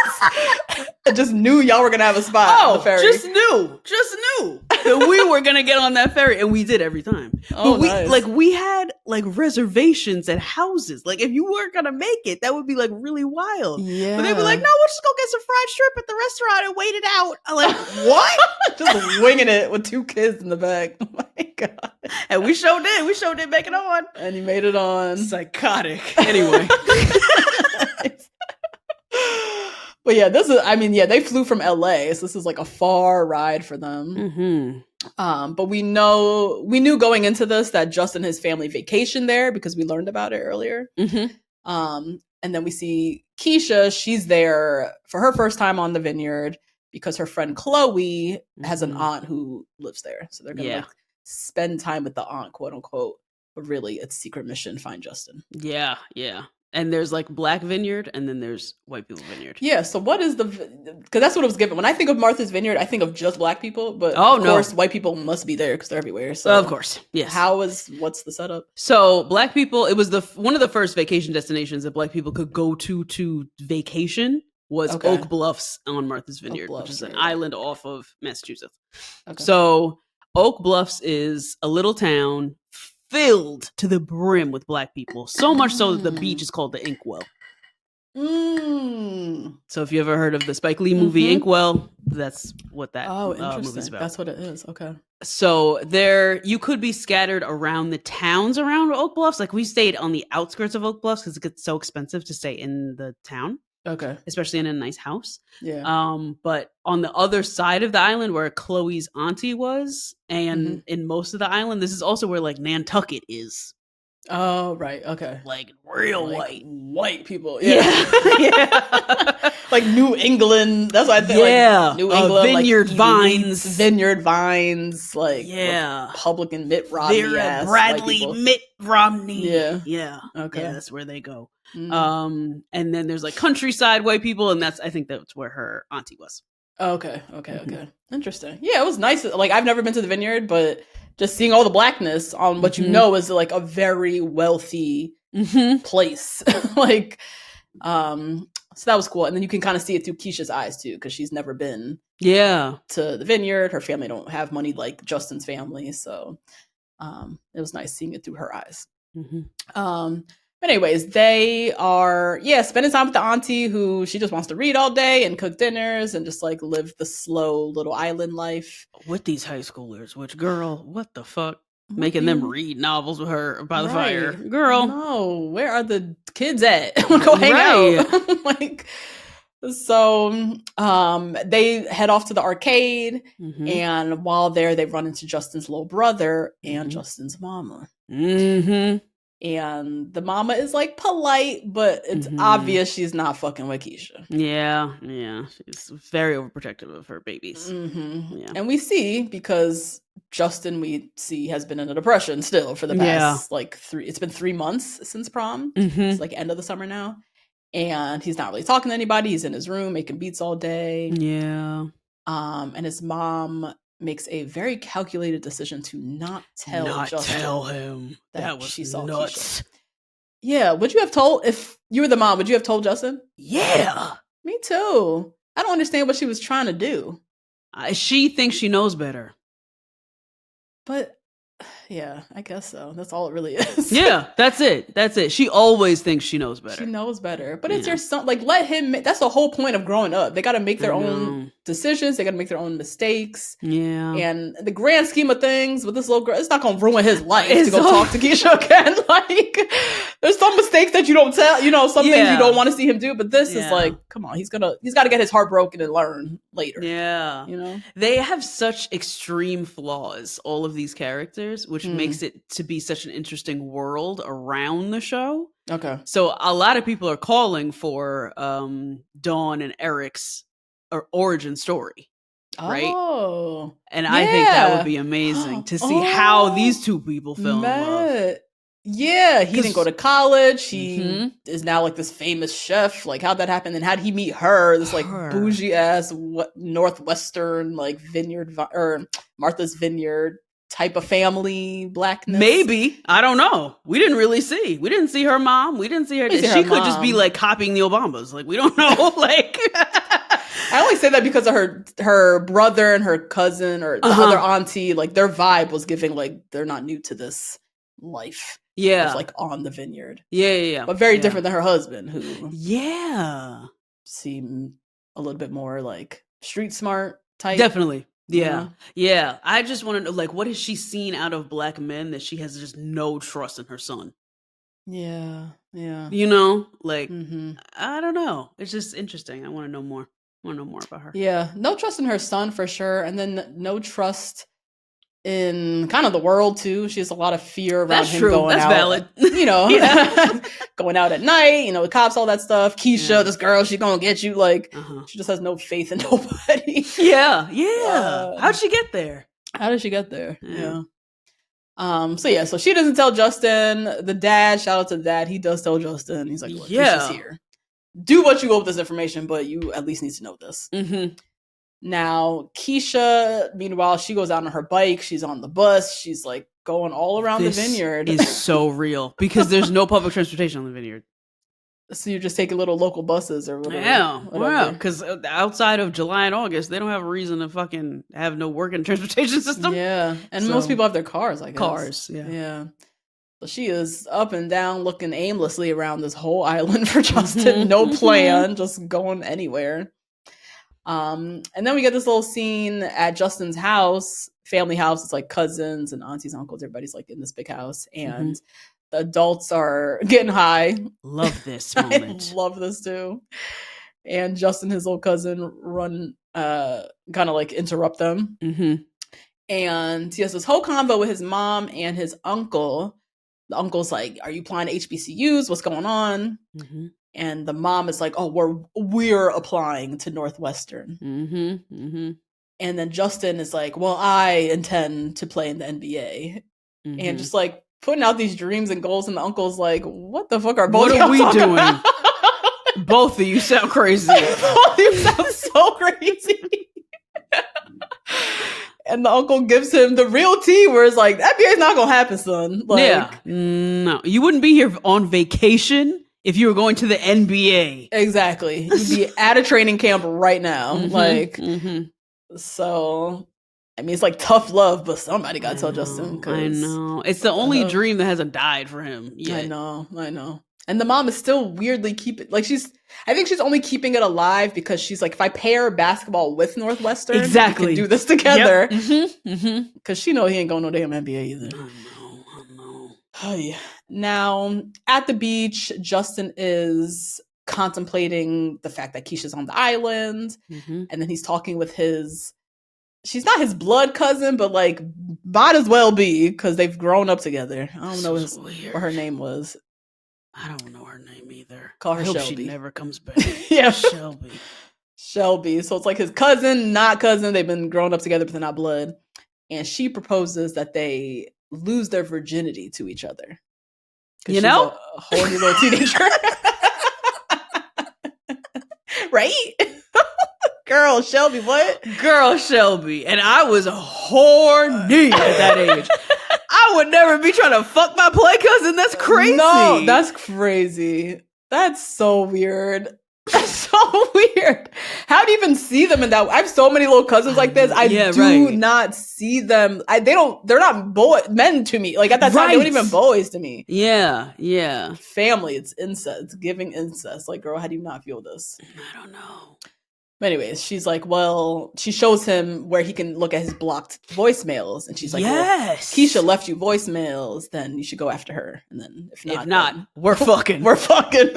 I just knew y'all were going to have a spot on the ferry. Just knew that we were going to get on that ferry. And we did every time. Oh, but nice. we had like reservations at houses. Like if you weren't going to make it, that would be like really wild. Yeah. But they'd be like, no, we'll just go get some fried shrimp at the restaurant and wait it out. I'm like, what? Just winging it with 2 kids in the back. Oh my God. And we sure did make it on. And you made it on. Psychotic. Anyway. But yeah, they flew from LA, so this is like a far ride for them. But we knew going into this that Justin and his family vacationed there because we learned about it earlier. And then we see Keisha, she's there for her first time on the vineyard because her friend Chloe has an aunt who lives there. So they're going to like spend time with the aunt, quote unquote. But really, it's secret mission, find Justin. Yeah. And there's like Black Vineyard and then there's White People Vineyard. Yeah, so what is because that's what it was given. When I think of Martha's Vineyard, I think of just Black people. But of course, white people must be there because they're everywhere. So of course, yes. What's the setup? So Black people, it was one of the first vacation destinations that Black people could go to vacation. was Okay. Oak Bluffs on Martha's Vineyard, Bluffs, which is an right. island off of Massachusetts. Okay. So Oak Bluffs is a little town filled to the brim with Black people. So much so that the beach is called the Inkwell. So if you ever heard of the Spike Lee movie Inkwell, that's what that movie's about. That's what it is. Okay. So you could be scattered around the towns around Oak Bluffs. Like we stayed on the outskirts of Oak Bluffs because it gets so expensive to stay in the town. Okay. Especially in a nice house. Yeah. But on the other side of the island where Chloe's auntie was, and in most of the island, this is also where like Nantucket is. Oh, right. Okay. Like real white people. Yeah. Like New England. That's what I think. Yeah. Like New England. Vineyard Vines. Vineyard Vines. Like yeah. Republican Mitt Romney. Bradley Mitt Romney. Yeah. Yeah. Okay. Yeah, that's where they go. And then there's like countryside white people, and I think that's where her auntie was. Okay. Interesting. Yeah, it was nice. Like I've never been to the Vineyard, but just seeing all the Blackness on what you know is like a very wealthy place. Like, so that was cool. And then you can kind of see it through Keisha's eyes too, because she's never been to the Vineyard. Her family don't have money like Justin's family, so it was nice seeing it through her eyes. But anyways, they are, spending time with the auntie who she just wants to read all day and cook dinners and just like live the slow little island life. With these high schoolers, which girl, what the fuck? Making them read novels with her by the fire. Girl. No, where are the kids at? I want to go hang out. Like, so they head off to the arcade, and while there, they run into Justin's little brother and Justin's mama. And the mama is like polite, but it's obvious she's not fucking with Keisha. Yeah. She's very overprotective of her babies. Yeah. And we see, because Justin, we see, has been in a depression still for the past it's been 3 months since prom. It's like end of the summer now. And he's not really talking to anybody. He's in his room making beats all day. Yeah. And his mom makes a very calculated decision to not tell him that was she saw nuts. Keisha. Yeah, would you have told, if you were the mom, would you have told Justin? Yeah, me too. I don't understand what she was trying to do. She thinks she knows better, but yeah, I guess so. That's all it really is. Yeah, that's it. She always thinks she knows better. She knows better. But it's your son. Like, let him. That's the whole point of growing up. They got to make their own decisions. They got to make their own mistakes. Yeah. And the grand scheme of things with this little girl, it's not going to ruin his life to go talk to Keisha again. Like, there's some mistakes that you don't tell. You know, some things you don't want to see him do. But this is like, come on, he's got to get his heart broken and learn later. Yeah. You know, they have such extreme flaws, all of these characters, which makes it to be such an interesting world around the show. Okay. So a lot of people are calling for Dawn and Eric's origin story. Right? Oh. And I think that would be amazing to see how these two people fell in love. Yeah, he didn't go to college. He is now like this famous chef. Like, how'd that happen? And how'd he meet her? This like bougie ass Northwestern like vineyard or Martha's Vineyard type of family Blackness. Maybe. I don't know. We didn't really see. We didn't see her mom. We didn't see her. She could just be like copying the Obamas. Like, we don't know. Like, I only say that because of her brother and her cousin or the other auntie. Like, their vibe was giving like they're not new to this life. Yeah. It's like on the vineyard. Yeah. But very different than her husband, who seemed a little bit more like street smart type. Definitely. Yeah. Yeah. I just want to know, like, what has she seen out of Black men that she has just no trust in her son? Yeah. You know, like, I don't know. It's just interesting. I want to know more. I want to know more about her. Yeah. No trust in her son for sure. And then no trust in kind of the world too. She has a lot of fear around him going out. That's valid. You know, going out at night, you know, the cops, all that stuff. Keisha, this girl, she's gonna get you. Like, she just has no faith in nobody. Yeah. How'd she get there? How did she get there? Yeah. So she doesn't tell Justin. The dad, shout out to the dad, he does tell Justin. He's like, look, Keisha's here. Do what you will with this information, but you at least need to know this. Now, Keisha, meanwhile, she goes out on her bike. She's on the bus. She's like going all around the vineyard. Is so real because there's no public transportation on the vineyard. So you're just taking little local buses or whatever. Yeah, because outside of July and August, they don't have a reason to fucking have no working transportation system. Yeah, and most people have their cars, I guess. Cars, yeah. Yeah. So she is up and down looking aimlessly around this whole island for Justin. No plan, just going anywhere. And then we get this little scene at Justin's house, family house. It's like cousins and aunties, uncles. Everybody's like in this big house. And the adults are getting high. Love this moment. I love this too. And Justin, his little cousin, run kind of like interrupt them. And he has this whole convo with his mom and his uncle. The uncle's like, "Are you applying to HBCUs? What's going on?" And the mom is like, "Oh, we're applying to Northwestern." And then Justin is like, "Well, I intend to play in the NBA." And just like putting out these dreams and goals, and the uncle's like, "What the fuck are both of you doing? Both of you sound crazy. Both of you sound so crazy." And the uncle gives him the real tea, where it's like, NBA's not gonna happen, son. Like, no, you wouldn't be here on vacation if you were going to the NBA. Exactly, you'd be at a training camp right now. So, I mean, it's like tough love, but somebody got to tell Justin. I know. It's the only dream that hasn't died for him yet. I know. And the mom is still weirdly I think she's only keeping it alive because she's like, if I pair basketball with Northwestern, we can do this together. Because she know he ain't going no damn NBA either. I know. Oh, yeah. Now, at the beach, Justin is contemplating the fact that Keisha's on the island. And then he's talking with she's not his blood cousin, but like might as well be because they've grown up together. I don't know what her name was. I don't know her name either. Call her Shelby. Shelby. She never comes back. Yeah, Shelby. So it's like his cousin, not cousin. They've been growing up together, but they're not blood. And she proposes that they lose their virginity to each other. You know, a horny little teenager, right? Girl, Shelby, what? Girl, Shelby, and I was horny at that age. I would never be trying to fuck my play cousin. That's crazy. No, that's crazy. That's so weird. That's so weird. How do you even see them in that? I have so many little cousins like this. I do not see them. They're not men to me. Like at that time, they weren't even boys to me. Yeah. Family, it's incest. It's giving incest. Like, girl, how do you not feel this? I don't know. But anyways, she's like, well, she shows him where he can look at his blocked voicemails. And she's like, well, Keisha left you voicemails, then you should go after her. And then if not, we're fucking. We're fucking.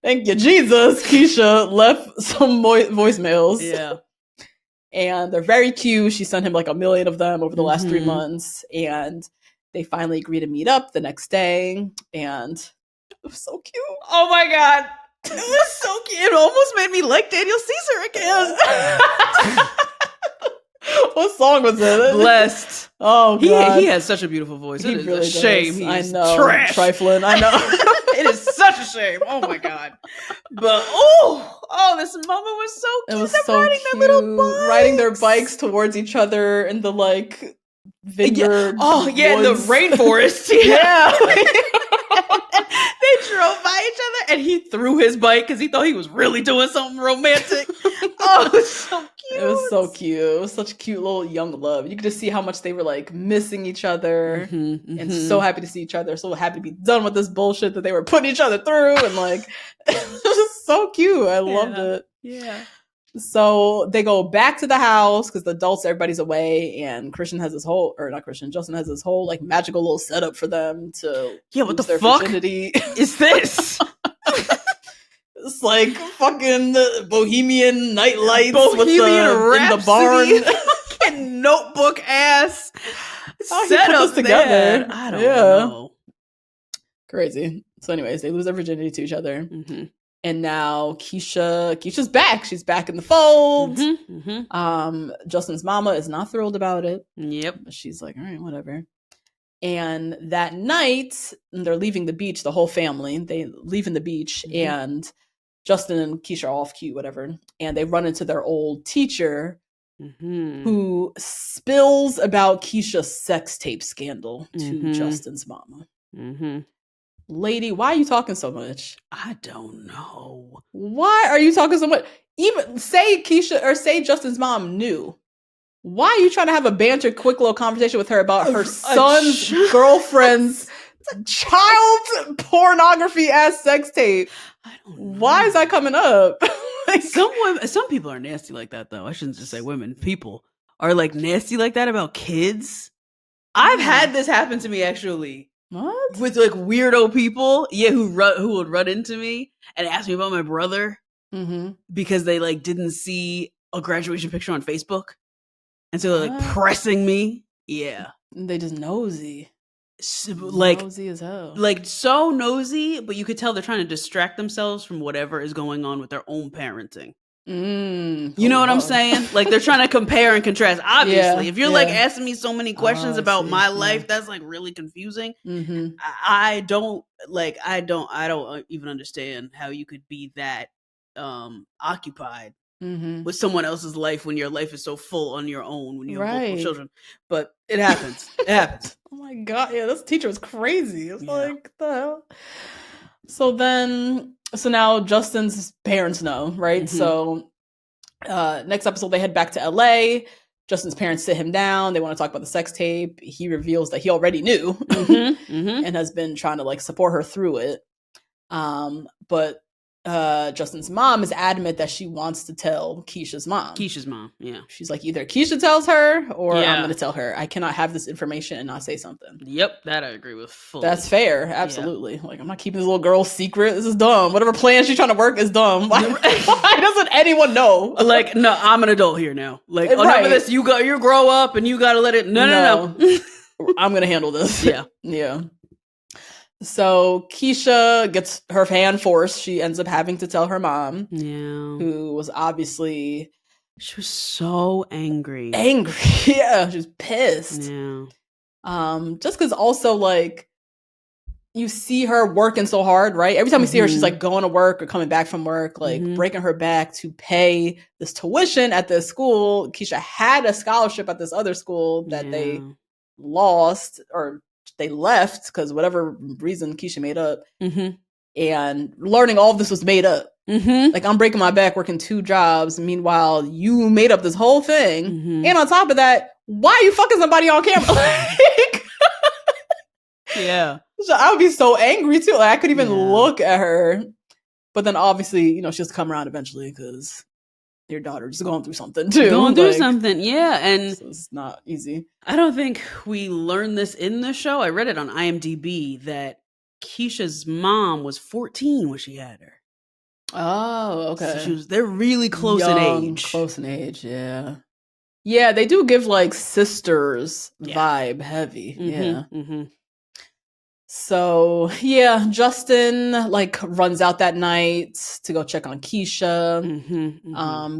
Thank you, Jesus. Keisha left some voicemails. Yeah. And they're very cute. She sent him like 1 million of them over the last 3 months. And they finally agree to meet up the next day. And it was so cute. Oh my God. It was so cute. It almost made me like Daniel Caesar again. What song was it? Blessed. Oh, God. He has such a beautiful voice. It is really a shame. He's trash. Trifling. I know. It is such a shame. Oh my God. But this moment was so cute. It was so riding cute. Their little bikes. Riding their bikes towards each other in the like vineyard. In the rainforest. Yeah. They drove by each other and he threw his bike because he thought he was really doing something romantic. Oh, it was so cute. It was so cute. It was such a cute little young love. You could just see how much they were like missing each other and so happy to see each other. So happy to be done with this bullshit that they were putting each other through. And like, it was just so cute. I loved it. Yeah. So they go back to the house because the adults, everybody's away, and Justin has this whole like magical little setup for them to what the fuck virginity. Is this? It's like fucking bohemian night lights, bohemian in the barn, fucking notebook ass setup together. I don't know. Crazy. So, anyways, they lose their virginity to each other. And now Keisha's back. She's back in the fold. Justin's mama is not thrilled about it. Yep. She's like, all right, whatever. And that night, they're leaving the beach, the whole family. They leave in the beach, and Justin and Keisha are off cute, whatever. And they run into their old teacher, who spills about Keisha's sex tape scandal to Justin's mama. lady, why are you talking so much? I don't know. Why are you talking so much? Even say Keisha or say Justin's mom knew. Why are you trying to have a banter, quick little conversation with her about her son's girlfriend's child pornography ass sex tape? I don't know. Why is that coming up? Some people are nasty like that, though. I shouldn't just say women. People are like nasty like that about kids. I've had this happen to me actually. What? With like weirdo people, who would run into me and ask me about my brother because they like didn't see a graduation picture on Facebook. And so they're like pressing me. Yeah. They just nosy. Like nosy as hell. Like so nosy, but you could tell they're trying to distract themselves from whatever is going on with their own parenting. You know what I'm saying? Like they're trying to compare and contrast. Obviously, if you're like asking me so many questions about my life, that's like really confusing. I don't even understand how you could be that occupied with someone else's life when your life is so full on your own when you have multiple children. But it happens. It happens. Oh my God. Yeah, this teacher was crazy. It's like, the hell? So now Justin's parents know, right? So next episode, they head back to LA. Justin's parents sit him down. They want to talk about the sex tape. He reveals that he already knew and has been trying to like support her through it. But Justin's mom is adamant that she wants to tell Keisha's mom. Yeah. She's like, either Keisha tells her or I'm going to tell her. I cannot have this information and not say something. Yep, that I agree with fully. That's fair. Absolutely. Like, I'm not keeping this little girl secret. This is dumb. Whatever plan she's trying to work is dumb. Why doesn't anyone know? Like, no, I'm an adult here now. Like, enough of this. You grow up and you got to let it. No. I'm going to handle this. Yeah. Yeah. So Keisha gets her hand forced. She ends up having to tell her mom, who was obviously... She was so angry. Yeah, she was pissed. Yeah. Just because also, like, you see her working so hard, right? Every time we see her, she's, like, going to work or coming back from work, like, breaking her back to pay this tuition at this school. Keisha had a scholarship at this other school that they lost or... they left because whatever reason Keisha made up, and learning all of this was made up. Like, I'm breaking my back working 2 jobs. Meanwhile, you made up this whole thing, and on top of that, why are you fucking somebody on camera? Like, yeah. So I would be so angry too. Like, I couldn't even look at her. But then obviously, she'll come around eventually because your daughter just going through something too. Yeah. And so it's not easy. I don't think we learned this in the show. I read it on IMDb that Keisha's mom was 14 when she had her. Oh, okay. So they're really close in age. Close in age, yeah. Yeah, they do give like sisters vibe heavy. Yeah. So, yeah, Justin, like, runs out that night to go check on Keisha.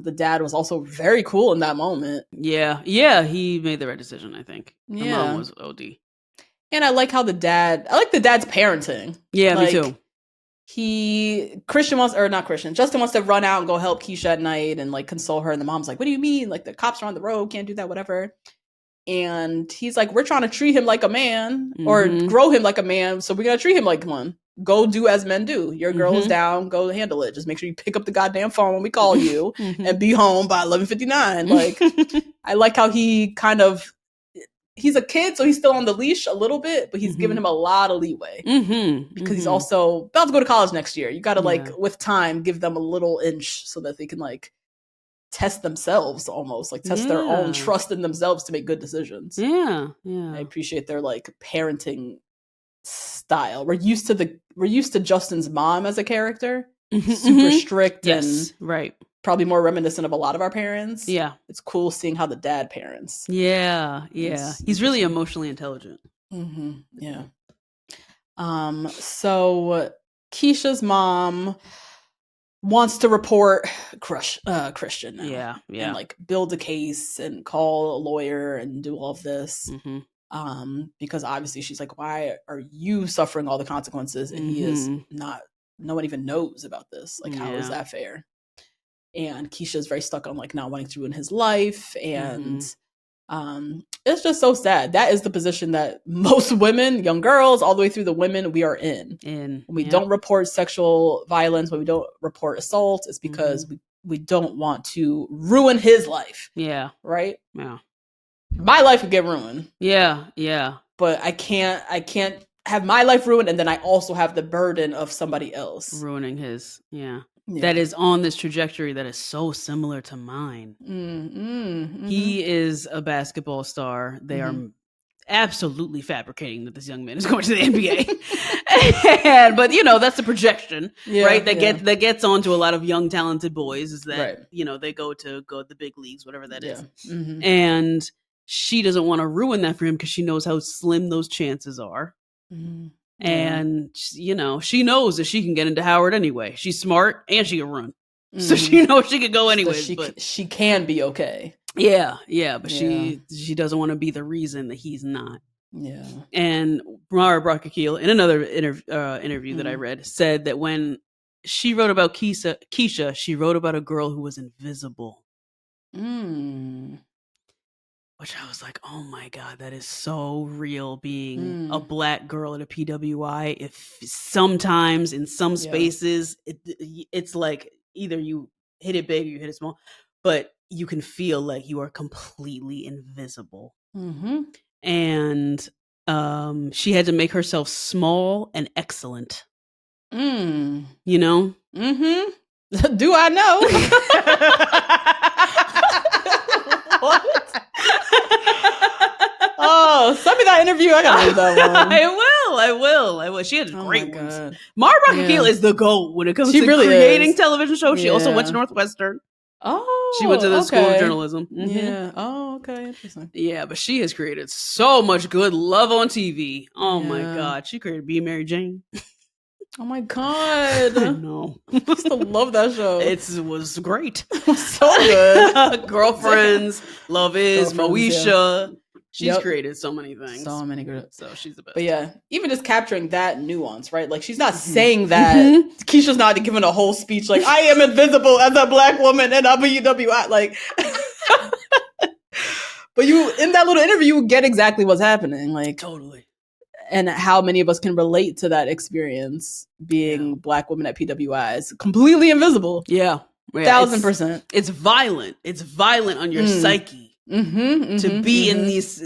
The dad was also very cool in that moment. Yeah, he made the right decision, I think. The mom was OD. And I like the dad's parenting. Yeah, like, me too. Justin wants to run out and go help Keisha at night and, like, console her. And the mom's like, what do you mean? Like, the cops are on the road, can't do that, whatever. And he's like, we're trying to treat him like a man or grow him like a man. So we're going to treat him like one. Go do as men do. Your girl is down. Go handle it. Just make sure you pick up the goddamn phone when we call you and be home by 11:59. Like, I like how he he's a kid, so he's still on the leash a little bit, but he's giving him a lot of leeway because he's also about to go to college next year. You got to like, with time, give them a little inch so that they can like test themselves, almost like test their own trust in themselves to make good decisions. I appreciate their like parenting style. We're used to Justin's mom as a character, super strict and probably more reminiscent of a lot of our parents. It's cool seeing how the dad parents. He's really emotionally intelligent. So Keisha's mom wants to report Christian now. And like build a case and call a lawyer and do all of this. Because obviously she's like, why are you suffering all the consequences and he is not, no one even knows about this. Like, how is that fair? And Keisha's very stuck on like not wanting to ruin his life. And It's just so sad. That is the position that most women, young girls, all the way through the women, we are in. When we don't report sexual violence, when we don't report assault, it's because we don't want to ruin his life. Yeah. Right? Yeah. My life would get ruined. Yeah. Yeah. But I can't have my life ruined, and then I also have the burden of somebody else ruining his. Yeah. That is on this trajectory that is so similar to mine. He is a basketball star. They are absolutely fabricating that this young man is going to the NBA. But that's the projection, right? That gets onto a lot of young talented boys is that they go to the big leagues, whatever that is. And she doesn't want to ruin that for him because she knows how slim those chances are. And she knows that she can get into Howard anyway. She's smart and she can run, so she knows she could go anyway. But she can be okay. Yeah, but she doesn't want to be the reason that he's not. Yeah. And Mara Brockakeel, in another interview that I read, said that when she wrote about Keisha, she wrote about a girl who was invisible. Which I was like, oh my God, that is so real, being a Black girl at a PWI. If sometimes in some spaces, it's like either you hit it big or you hit it small, but you can feel like you are completely invisible. And she had to make herself small and excellent. Do I know? What? Oh, send me that interview. I gotta read that one. I will. She had great ones. Mara Brockakeel is the GOAT when it comes to really creating television shows. She also went to Northwestern. Oh, she went to the School of Journalism. Yeah. Oh, okay. Interesting. Yeah, but she has created so much good love on TV. Oh my God. She created Be Mary Jane. Oh my God. I know. I used to love that show. It was great. It was so good. Girlfriends, Love Is, Moesha. She's created so many things. So many good. So she's the best. But yeah, even just capturing that nuance, right? Like she's not saying that. Keisha's not giving a whole speech like, I am invisible as a Black woman in WWI. Like, but you, in that little interview, you get exactly what's happening. Like, totally. And how many of us can relate to that experience being Black women at PWIs, completely invisible. Yeah. 1000%. It's violent. It's violent on your psyche to be in these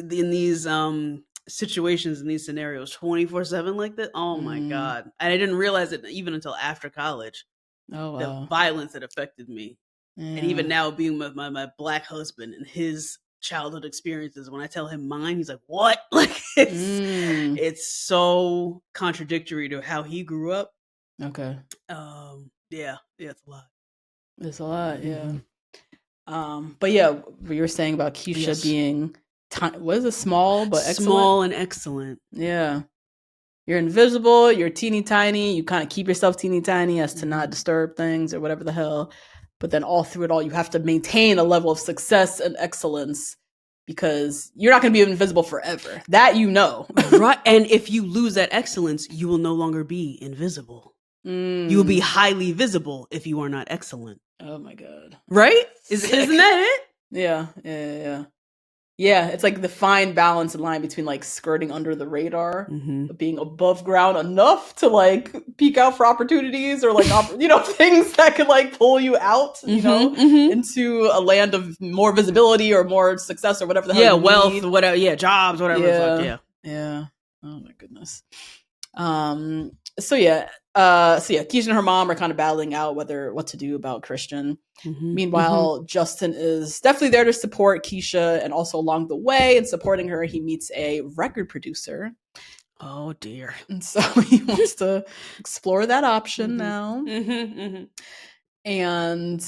situations, in these scenarios 24/7 like that. Oh my God. And I didn't realize it even until after college. Oh, wow. The violence that affected me. And even now being with my Black husband and his childhood experiences, when I tell him mine, he's like, what? Like it's so contradictory to how he grew up. Okay. Yeah, it's a lot. It's a lot, yeah. But yeah, what you were saying about Keisha being what is it, small but excellent? Small and excellent. Yeah. You're invisible, you're teeny tiny, you kind of keep yourself teeny tiny as to not disturb things or whatever the hell. But then all through it all, you have to maintain a level of success and excellence because you're not going to be invisible forever. That Right. And if you lose that excellence, you will no longer be invisible. You will be highly visible if you are not excellent. Oh my God. Right? Isn't that it? Yeah. Yeah, it's like the fine balance and line between like skirting under the radar, being above ground enough to like peek out for opportunities or like, things that could like pull you out, into a land of more visibility or more success or whatever the hell. Yeah, wealth, need. Whatever. Yeah, jobs, whatever. Yeah. Yeah. Oh my goodness. So Keisha and her mom are kind of battling out what to do about Christian. Meanwhile, Justin is definitely there to support Keisha, and also along the way in supporting her, he meets a record producer. Oh dear. And so he wants to explore that option now. And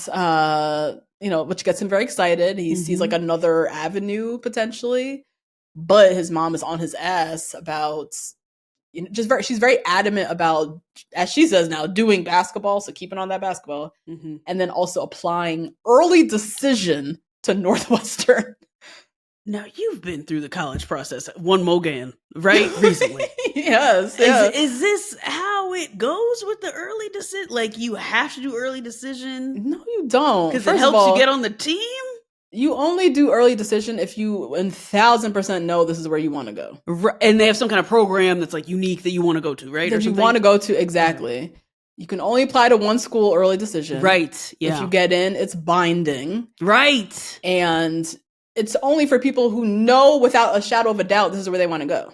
which gets him very excited. He sees like another avenue potentially, but his mom is on his ass about she's very adamant about, as she says now, doing basketball, so keeping on that basketball, and then also applying early decision to Northwestern. Now, you've been through the college process, one Mogan, right? Recently. Yes. Is this how it goes with the early decision? Like, you have to do early decision? No, you don't. Because it helps you get on the team? You only do early decision if you 1,000% know this is where you want to go. And they have some kind of program that's like unique that you want to go to, right? That you want to go to, exactly. Right. You can only apply to one school early decision. Right, yeah. If you get in, it's binding. Right. And it's only for people who know without a shadow of a doubt this is where they want to go.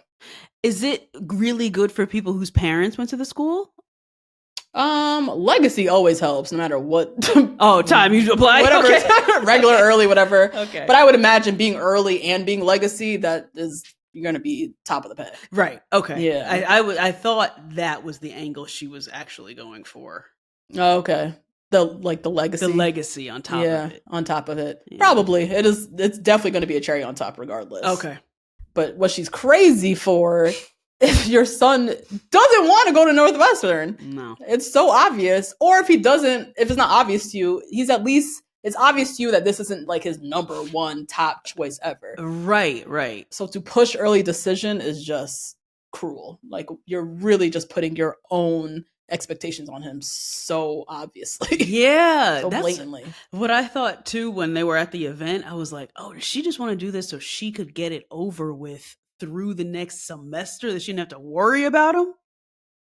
Is it really good for people whose parents went to the school? Legacy always helps, no matter what. Time you apply? Whatever, okay. Regular, early, whatever. Okay. But I would imagine being early and being legacy, you're going to be top of the peg. Right. Okay. Yeah. I thought that was the angle she was actually going for. Oh, okay. The legacy. The legacy on top of it. On top of it. Yeah. Probably. It's definitely going to be a cherry on top regardless. Okay. But what she's crazy for, if your son doesn't want to go to Northwestern, no, it's so obvious. Or if it's not obvious to you, it's obvious to you that this isn't like his number one top choice ever. Right. So to push early decision is just cruel. Like, you're really just putting your own expectations on him so obviously. Yeah. So blatantly. What I thought too when they were at the event, I was like, oh, does she just want to do this so she could get it over with through the next semester, that she didn't have to worry about him?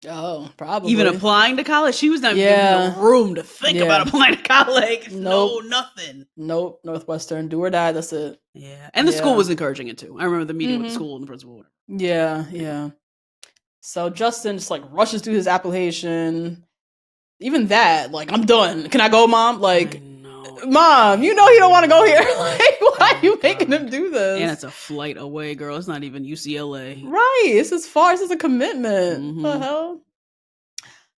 Oh, probably. Even applying to college? She was not even given the room to think about applying to college. Nope. No, nothing. Nope. Northwestern, do or die, that's it. Yeah. And the school was encouraging it too. I remember the meeting with the school and the principal. Yeah. So Justin just like rushes through his application. Even that, like, I'm done. Can I go, Mom? Like, Mom, you know he don't want to go here. Like, why are you making him do this? And it's a flight away, girl. It's not even UCLA. Right. It's as far as it's a commitment. Mm-hmm. What the hell?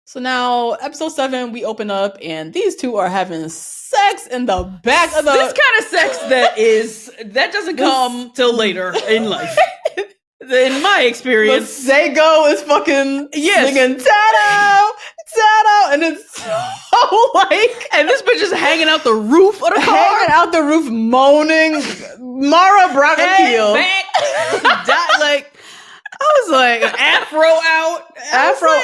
So now, episode 7, we open up, and these two are having sex in the back of the... This kind of sex that doesn't come till later in life. In my experience. The Seiko is fucking singing Tato, and it's so like... And this bitch is hanging out the roof of the car. Hanging out the roof, moaning. Mara Brock appeal. Like... I was like, Afro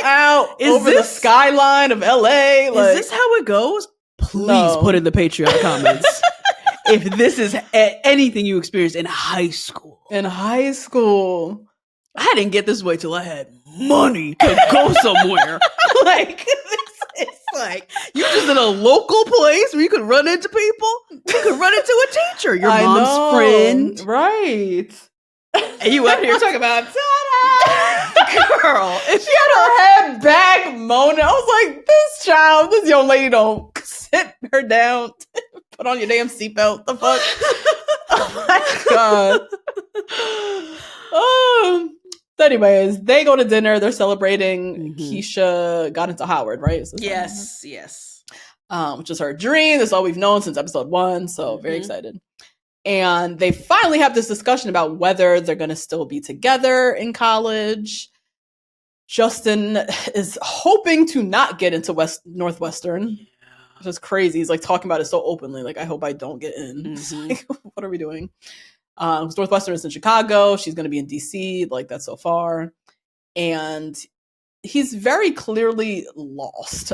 out over the skyline of LA. Like, is this how it goes? Please put in the Patreon comments if this is anything you experienced in high school. I didn't get this way till I had money to go somewhere. Like, this is like, you just in a local place where you could run into people. You could run into a teacher, your mom's friend. Right. And you out here talking about ta-da! Girl, if she had her head back moaning, I was like, this young lady don't sit her down, put on your damn seatbelt. The fuck? Oh my God. So anyways, they go to dinner. They're celebrating. Keisha got into Howard, right? Yes. Which is her dream. That's all we've known since episode 1. So very excited. And they finally have this discussion about whether they're going to still be together in college. Justin is hoping to not get into Northwestern, which is crazy. He's like talking about it so openly. Like, I hope I don't get in. It's like, what are we doing? Northwestern is in Chicago. She's going to be in DC. Like, that's so far. And he's very clearly lost.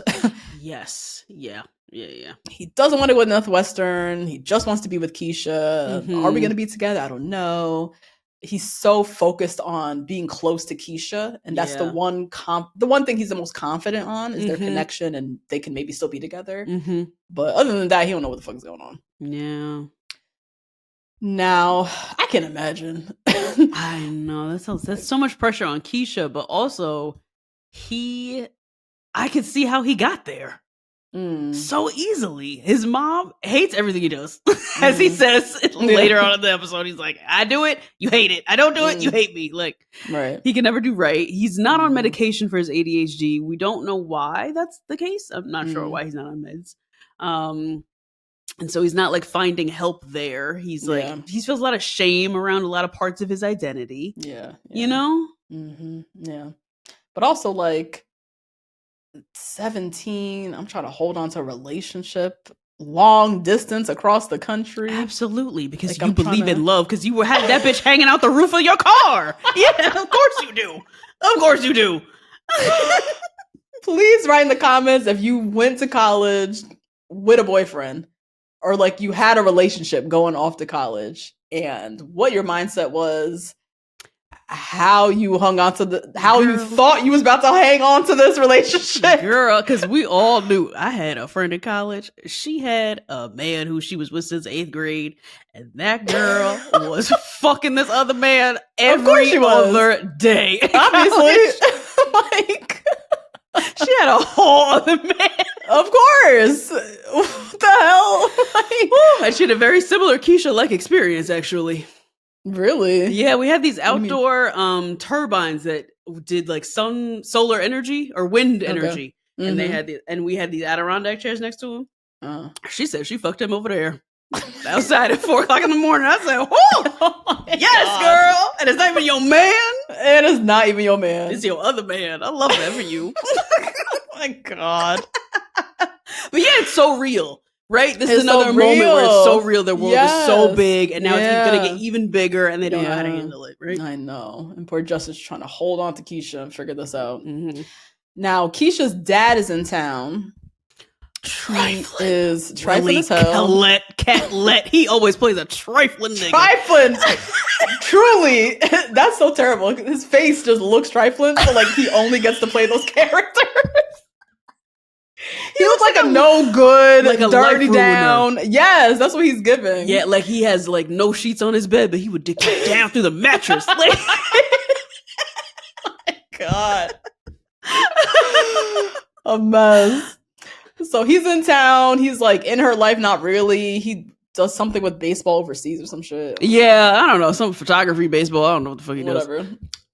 Yes. Yeah. He doesn't want to go to Northwestern. He just wants to be with Keisha. Are we going to be together? I don't know. He's so focused on being close to Keisha, and that's the one thing he's the most confident on is their connection, and they can maybe still be together. But other than that, he don't know what the fuck is going on. Yeah. Now, I can imagine. I know that's so much pressure on Keisha, but also I could see how he got there. So easily. His mom hates everything he does. As he says later on in the episode, he's like, I do it, you hate it. I don't do it, you hate me. Like, right. He can never do right. He's not on medication for his ADHD. We don't know why that's the case. I'm not sure why he's not on meds. And so he's not like finding help there. He's like, he feels a lot of shame around a lot of parts of his identity. Yeah. You know? Yeah. But also, like, 17, I'm trying to hold on to a relationship long distance across the country. Absolutely, because like, you believe in love, because you had that bitch hanging out the roof of your car. Yeah, of course you do. Please write in the comments if you went to college with a boyfriend or like you had a relationship going off to college, and what your mindset was, how you hung on to you thought you was about to hang on to this relationship. Girl, because we all knew. I had a friend in college. She had a man who she was with since 8th grade, and that girl was fucking this other man every other day. Obviously. Like, she had a whole other man. Of course. What the hell? Like, and she had a very similar Keisha-like experience, actually. Really? Yeah, we had these outdoor turbines that did like solar energy or wind energy, and they had we had these Adirondack chairs next to him. She said she fucked him over there outside at 4:00 in the morning. I said, "Oh, yes, God. Girl!" And it's not even your man. It is not even your man. It's your other man. I love that for you. Oh my God. But yeah, it's so real. Right? This is another moment where it's so real. Their world is so big, and now it's going to get even bigger, and they don't know how to handle it, right? I know. And poor Justin's trying to hold on to Keisha and figure this out. Mm-hmm. Now, Keisha's dad is in town. Trifling. He is trifling as hell. Catlet. He always plays a trifling nigga. Trifling! Truly. That's so terrible. His face just looks trifling, so like he only gets to play those characters. He looks like a no good, like a dirty down. Yes, that's what he's giving. Yeah, like he has like no sheets on his bed, but he would dick you down through the mattress. Like, oh my God, a mess. So he's in town. He's like in her life, not really. He does something with baseball overseas or some shit. Yeah, I don't know, some photography, baseball. I don't know what the fuck he does. Whatever.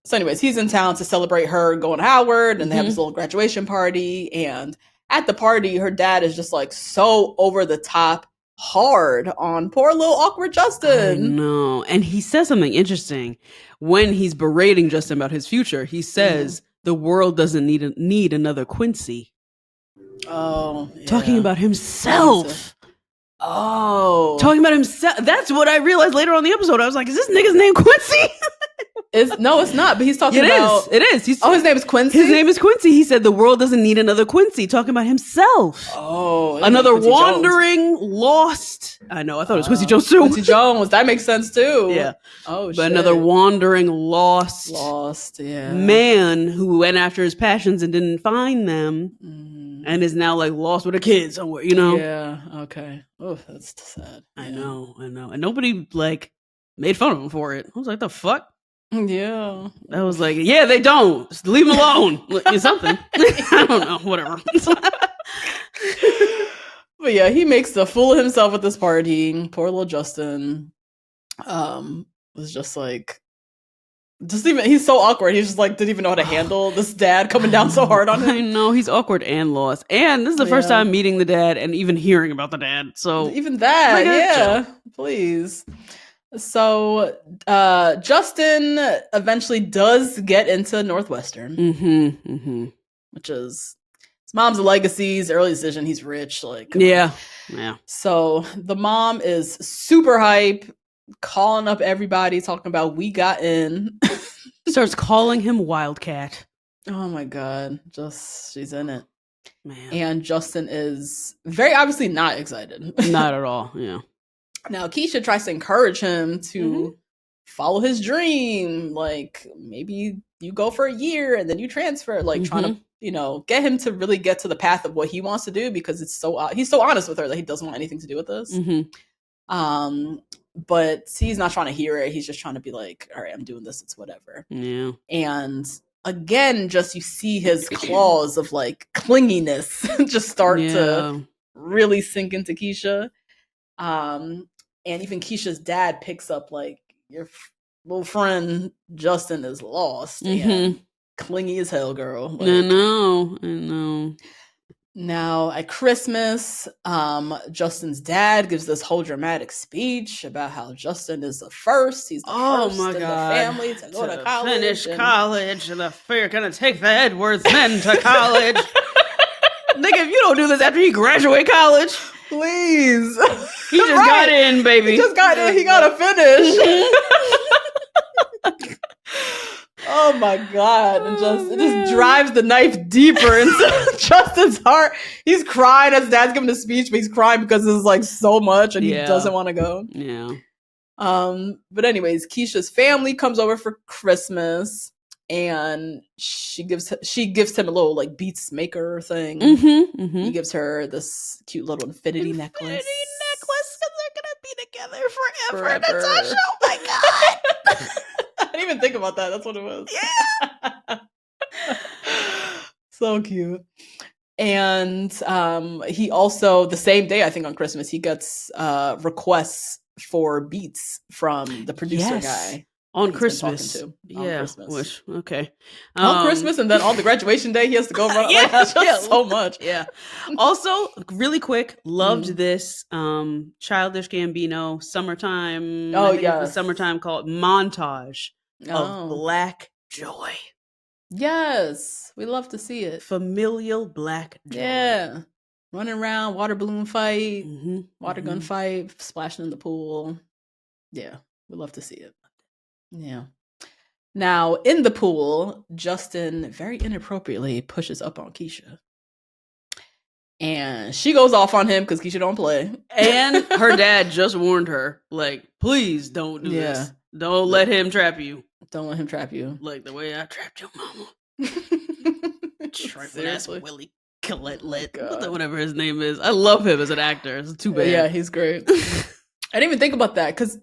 So, anyways, he's in town to celebrate her going to Howard, and they have this little graduation party, and at the party, her dad is just like so over the top hard on poor little awkward Justin. I know. And he says something interesting when he's berating Justin about his future. He says the world doesn't need another Quincy. Oh, yeah. Talking about himself. Oh. Talking about himself. That's what I realized later on in the episode. I was like, is this nigga's name Quincy? No, it's not. But he's talking about... It is. His name is Quincy? His name is Quincy. He said the world doesn't need another Quincy. Talking about himself. Oh. Another wandering, lost... I know. I thought it was Quincy Jones too. Quincy Jones. That makes sense too. Yeah. Oh, shit. But another wandering, lost... yeah. Man who went after his passions and didn't find them. And is now like lost with a kid somewhere, you know? Yeah. Okay. Oh, that's sad. I know. And nobody like made fun of him for it. I was like, the fuck? Yeah. I was like, yeah, they don't. Just leave him alone. Something. I don't know. Whatever. But yeah, he makes a fool of himself at this party. Poor little Justin. Was just like, he's so awkward. He's just like, didn't even know how to handle this dad coming down so hard on him. I know, he's awkward and lost. And this is the first time meeting the dad and even hearing about the dad. So even that, please. So Justin eventually does get into Northwestern, which is his mom's legacy, his early decision. He's rich, like yeah. So the mom is super hype, calling up everybody, talking about we got in. Starts calling him Wildcat. Oh my God, she's in it, man. And Justin is very obviously not excited. Not at all. Yeah. Now, Keisha tries to encourage him to follow his dream. Like, maybe you go for a year and then you transfer. Like, trying to, get him to really get to the path of what he wants to do, because he's so honest with her that he doesn't want anything to do with this. But he's not trying to hear it. He's just trying to be like, all right, I'm doing this. It's whatever. Yeah. And again, just you see his claws of like clinginess just start to really sink into Keisha. And even Keisha's dad picks up like, your little friend Justin is lost and clingy as hell, girl. Like, I know. Now at Christmas, Justin's dad gives this whole dramatic speech about how Justin is the first. He's the first in the family to go to college. Finish college, and we're gonna take the Edwards men to college. Nigga, if you don't do this after you graduate college, please. He just got in, baby. He just got in. He got to finish. Oh my God. And it just drives the knife deeper into Justin's heart. He's crying as dad's giving the speech, but he's crying because it's like so much and he doesn't want to go. Yeah. But anyways, Keisha's family comes over for Christmas and she gives him a little like beats maker thing. He gives her this cute little infinity necklace. Because they're gonna be together forever. Natasha, oh my God. I didn't even think about that. That's what it was. Yeah. So cute. And he also, the same day, I think on Christmas, he gets requests for beats from the producer guy. On Christmas. Christmas. Okay. On Christmas, and then on the graduation day, he has to go run. That's just so much. Yeah. Also, really quick, loved this Childish Gambino summertime. The summertime called montage of Black joy. Yes, we love to see it. Familial Black joy. Yeah. Running around, water balloon fight, water gun fight, splashing in the pool. Yeah, we love to see it. Yeah. Now, in the pool, Justin very inappropriately pushes up on Keisha. And she goes off on him because Keisha don't play. And her dad just warned her, like, please don't do this. Don't let him trap you. Don't let him trap you. Like the way I trapped your mama. Trifling ass Willie Colette, whatever his name is. I love him as an actor. It's too bad. Yeah, he's great. I didn't even think about that because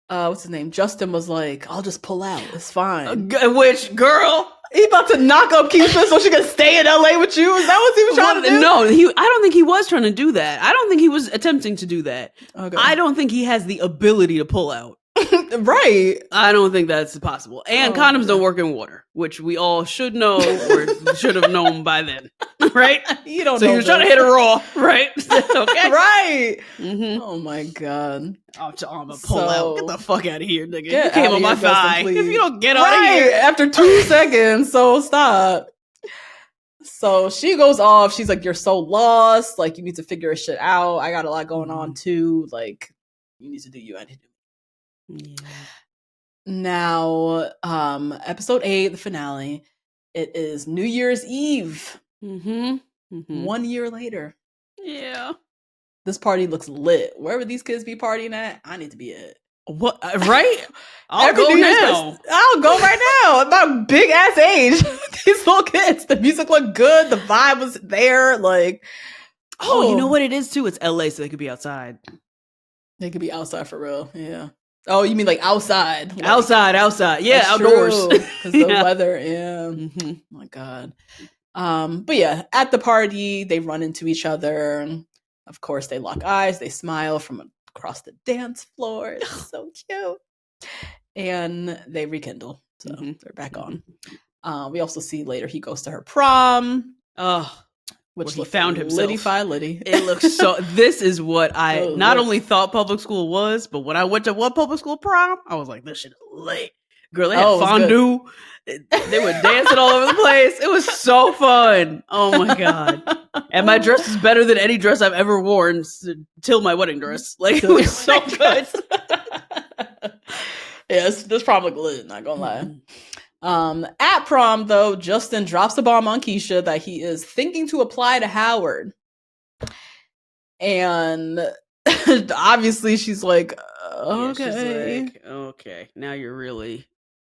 what's his name? Justin was like, I'll just pull out. It's fine. Which, girl? He about to knock up Keisha so she can stay in LA with you? Is that what he was trying to do? No, I don't think he was trying to do that. I don't think he was attempting to do that. Okay. I don't think he has the ability to pull out. Right. I don't think that's possible. And condoms don't work in water, which we all should know or should have known by then. Right? You don't know. So he was trying to hit her raw, right? Okay. Right. Oh my God. I'm gonna pull out. Get the fuck out of here, nigga. You came on my thigh. If you don't get out of here. After 2 seconds, so stop. So she goes off. She's like, you're so lost. Like, you need to figure shit out. I got a lot going on too. Like, you need to do you. I need to do. Yeah. Now, episode 8, the finale. It is New Year's Eve. 1 year later. Yeah. This party looks lit. Wherever these kids be partying at, I need to be at. What? Right? I'll go now. I'll go right now. At my big ass age. These little kids. The music looked good. The vibe was there. Like, you know what it is too? It's LA, so they could be outside. They could be outside for real. Yeah. Oh, you mean like outside? Like, outside. Yeah, outdoors. Because the weather. Yeah. Oh my God. But yeah, at the party, they run into each other. Of course, they lock eyes. They smile from across the dance floor. It's so cute. And they rekindle. So they're back on. We also see later he goes to her prom. Which he found himself. Liddy. It looks so. This is what I not only thought public school was, but when I went to one public school prom, I was like, this shit is lit. Girl, they had fondue. They were dancing all over the place. It was so fun. Oh my God. And my dress is better than any dress I've ever worn till my wedding dress. Like, it was so good. Yes, this prom looked lit, not gonna lie. At prom, though, Justin drops a bomb on Keisha that he is thinking to apply to Howard. And obviously she's like, okay. Yeah, she's like, okay, now you're really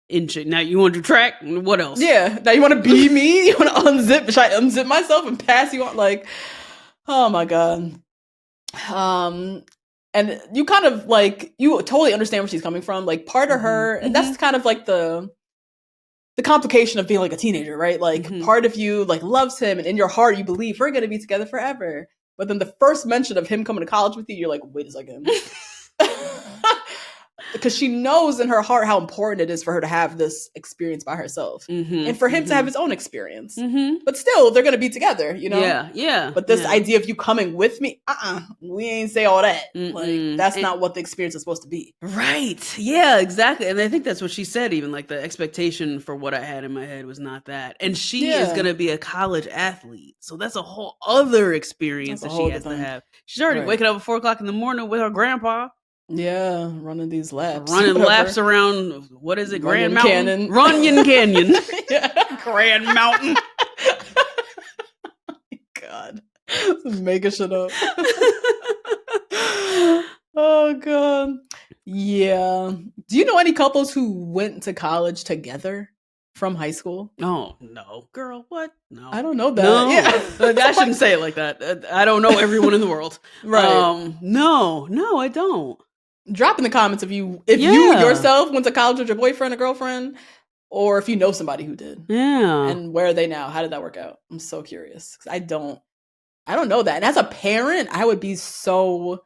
inching. Now you want to do track? What else? Yeah, now you want to be me? You want to unzip? Should I unzip myself and pass you on? Like, oh my God. And you kind of like, you totally understand where she's coming from. Like, part of her, and that's kind of like the complication of being like a teenager, right? Like, part of you like loves him, and in your heart you believe we're gonna be together forever. But then the first mention of him coming to college with you, you're like, wait a second. Because she knows in her heart how important it is for her to have this experience by herself, and for him to have his own experience. But still, they're gonna be together, you know? Yeah. But this idea of you coming with me, we ain't say all that. Like, that's not what the experience is supposed to be. Right. Yeah, exactly. And I think that's what she said, even like the expectation for what I had in my head was not that. And she is gonna be a college athlete. So that's a whole other experience that she has to have. She's already waking up at 4 o'clock in the morning with her grandpa. Yeah, running these laps. Running laps around, what is it, Grand Mountain? Canyon. Runyon Canyon. Yeah. Grand Mountain. God. Making shit up. Oh, God. Yeah. Do you know any couples who went to college together from high school? Oh, no. Girl, what? No. I don't know that. No. Yeah. I shouldn't say it like that. I don't know everyone in the world. Right. No, I don't. Drop in the comments if you yourself went to college with your boyfriend or girlfriend, or if you know somebody who did. Yeah. And where are they now? How did that work out? I'm so curious. 'Cause I don't know that. And as a parent, I'd be so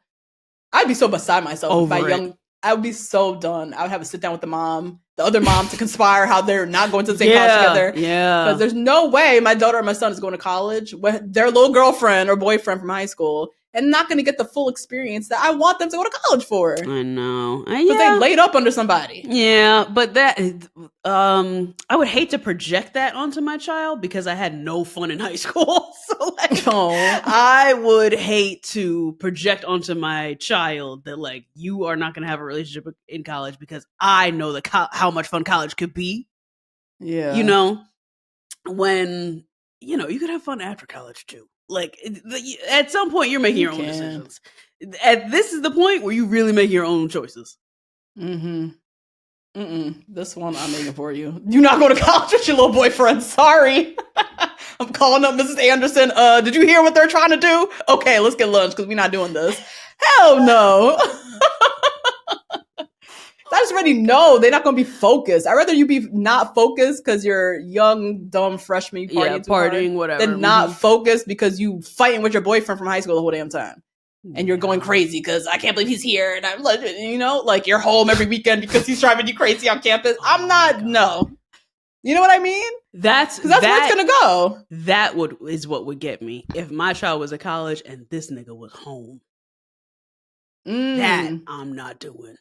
beside myself. I would be so done. I would have to sit down with the other mom to conspire how they're not going to the same college together. Yeah. Because there's no way my daughter or my son is going to college with their little girlfriend or boyfriend from high school and not going to get the full experience that I want them to go to college for. I know. Because they laid up under somebody. Yeah, but that, I would hate to project that onto my child because I had no fun in high school. So I would hate to project onto my child that like, you are not going to have a relationship in college because I know how much fun college could be. Yeah. You know, when, you could have fun after college too. Like, at some point, you're making your own decisions. This is the point where you really make your own choices. Mm-hmm. This one I'm making for you. Do not go to college with your little boyfriend. Sorry. I'm calling up Mrs. Anderson. Did you hear what they're trying to do? Okay, let's get lunch because we're not doing this. Hell no. I just already know they're not going to be focused. I'd rather you be not focused because you're young, dumb freshman, partying, whatever, than not focused because you fighting with your boyfriend from high school the whole damn time. And you're going crazy because I can't believe he's here. And I'm like, like you're home every weekend because he's driving you crazy on campus. I'm not, no. You know what I mean? That's where it's going to go. That is what would get me. If my child was at college and this nigga was home. That I'm not doing.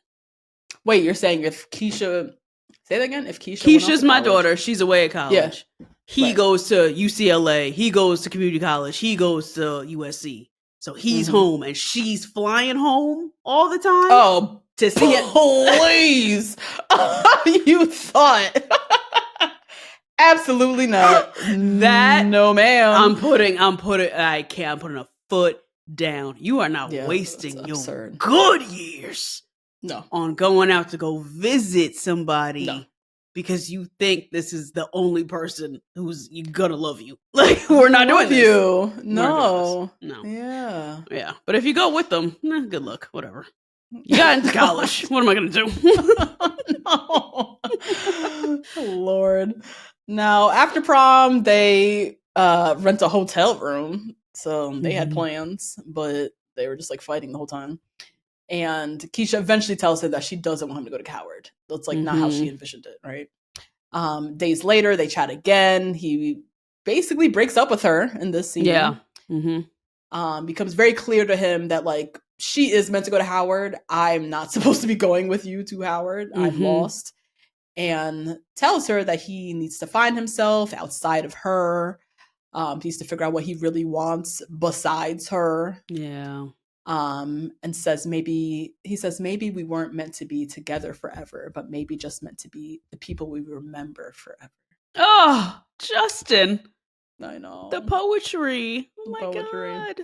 Wait, you're saying if Keisha, say that again? If Keisha's my daughter, she's away at college. Yeah. He goes to UCLA. He goes to community college. He goes to USC. So he's home and she's flying home all the time. Oh, to see it. Please. You thought. Absolutely not. That no, ma'am. I'm putting a foot down. You are not wasting your good years on going out to go visit somebody because you think this is the only person who's gonna love you. Like, we're not doing this. You. No. Yeah. Yeah. But if you go with them, good luck. Whatever. You got into college. What am I gonna do? No. Lord. Now, after prom, they rent a hotel room. So they had plans, but they were just like fighting the whole time. And Keisha eventually tells her that she doesn't want him to go to Howard. That's like not how she envisioned it, right? Days later, they chat again. He basically breaks up with her in this scene. Yeah. Becomes very clear to him that like she is meant to go to Howard. I'm not supposed to be going with you to Howard. I'm lost. And tells her that he needs to find himself outside of her. He needs to figure out what he really wants besides her. Yeah. And says maybe we weren't meant to be together forever, but maybe just meant to be the people we remember forever. Oh, Justin. I know. The poetry. Oh my God.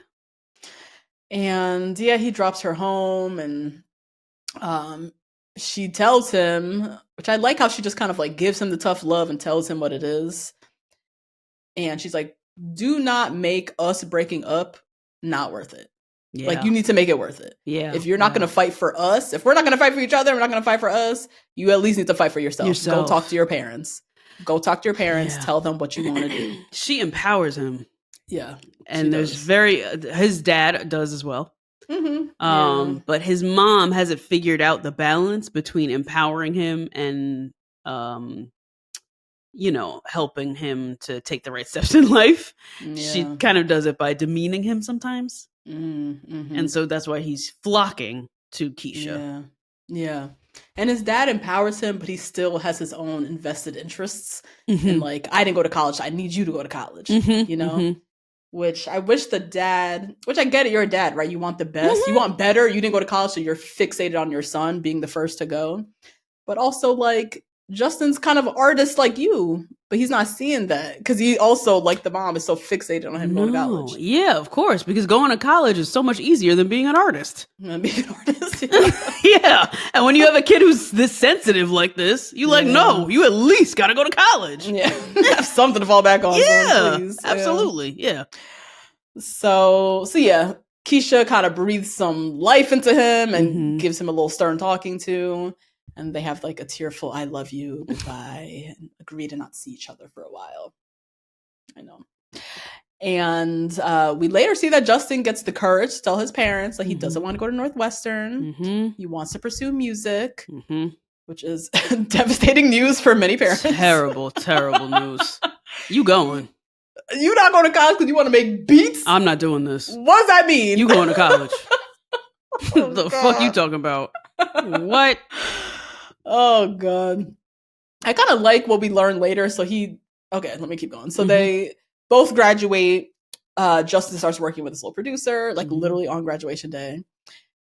And yeah, he drops her home and she tells him, which I like how she just kind of like gives him the tough love and tells him what it is. And she's like, do not make us breaking up not worth it. Yeah. Like, you need to make it worth it. Yeah. If you're not going to fight for us, if we're not going to fight for each other, we're not going to fight for us, you at least need to fight for yourself. Go talk to your parents. Tell them what you want to do. She empowers him. Yeah. And there's his dad does as well. But his mom hasn't figured out the balance between empowering him and, helping him to take the right steps in life. Yeah. She kind of does it by demeaning him sometimes. And so that's why he's flocking to Keisha. Yeah. And his dad empowers him, but he still has his own invested interests. And like, I didn't go to college, so I need you to go to college, which I wish the dad, which I get it, you're a dad, right? You want the best. You want better. You didn't go to college, so you're fixated on your son being the first to go. But also, like, Justin's kind of an artist like you, but he's not seeing that because he also, like the mom, is so fixated on him going to college. Yeah, of course, because going to college is so much easier than being an artist. Being an artist, yeah. And when you have a kid who's this sensitive like this, you no, you at least got to go to college. Yeah, have something to fall back on. Yeah, please. Absolutely. Yeah. So yeah, Keisha kind of breathes some life into him and gives him a little stern talking to. And they have like a tearful "I love you, goodbye," and agree to not see each other for a while. I know. And we later see that Justin gets the courage to tell his parents that he doesn't want to go to Northwestern. He wants to pursue music, which is devastating news for many parents. Terrible, terrible news. You going? You not going to college because you want to make beats? I'm not doing this. What does that mean? You going to college? The fuck you talking about? What? Oh, God. I kind of like what we learned later. Okay, let me keep going. So they both graduate. Justin starts working with this little producer, like literally on graduation day.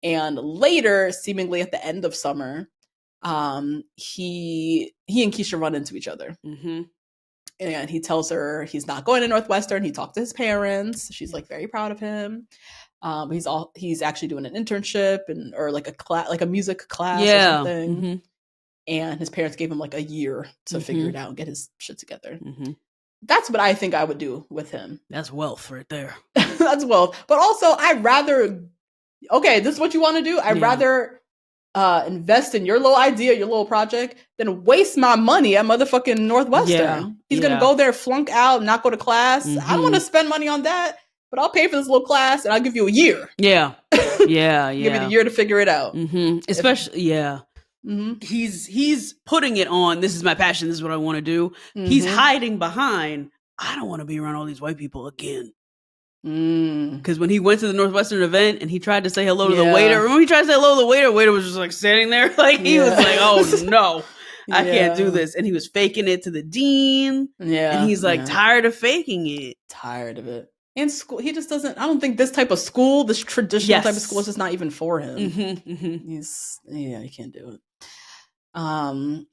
And later, seemingly at the end of summer, he and Keisha run into each other. And he tells her he's not going to Northwestern. He talked to his parents. She's like very proud of him. He's actually doing an internship or like a music class or something. And his parents gave him like a year to figure it out and get his shit together. That's what I think I would do with him. That's wealth right there. That's wealth. But also, this is what you want to do? I'd rather invest in your little idea, your little project, than waste my money at motherfucking Northwestern. He's going to go there, flunk out, not go to class. I don't want to spend money on that, but I'll pay for this little class and I'll give you a year. Yeah. Give you the year to figure it out. Especially, he's putting it on, this is my passion, this is what I want to do. He's hiding behind, I don't want to be around all these white people again. Because when he went to the Northwestern event and he tried to say hello to the waiter, remember he tried to say hello to the waiter was just like standing there, like he was like, oh no, I can't do this. And he was faking it to the dean. And he's like tired of faking it. Tired of it. And school, he just doesn't, I don't think this type of school, this traditional type of school is just not even for him. He can't do it. They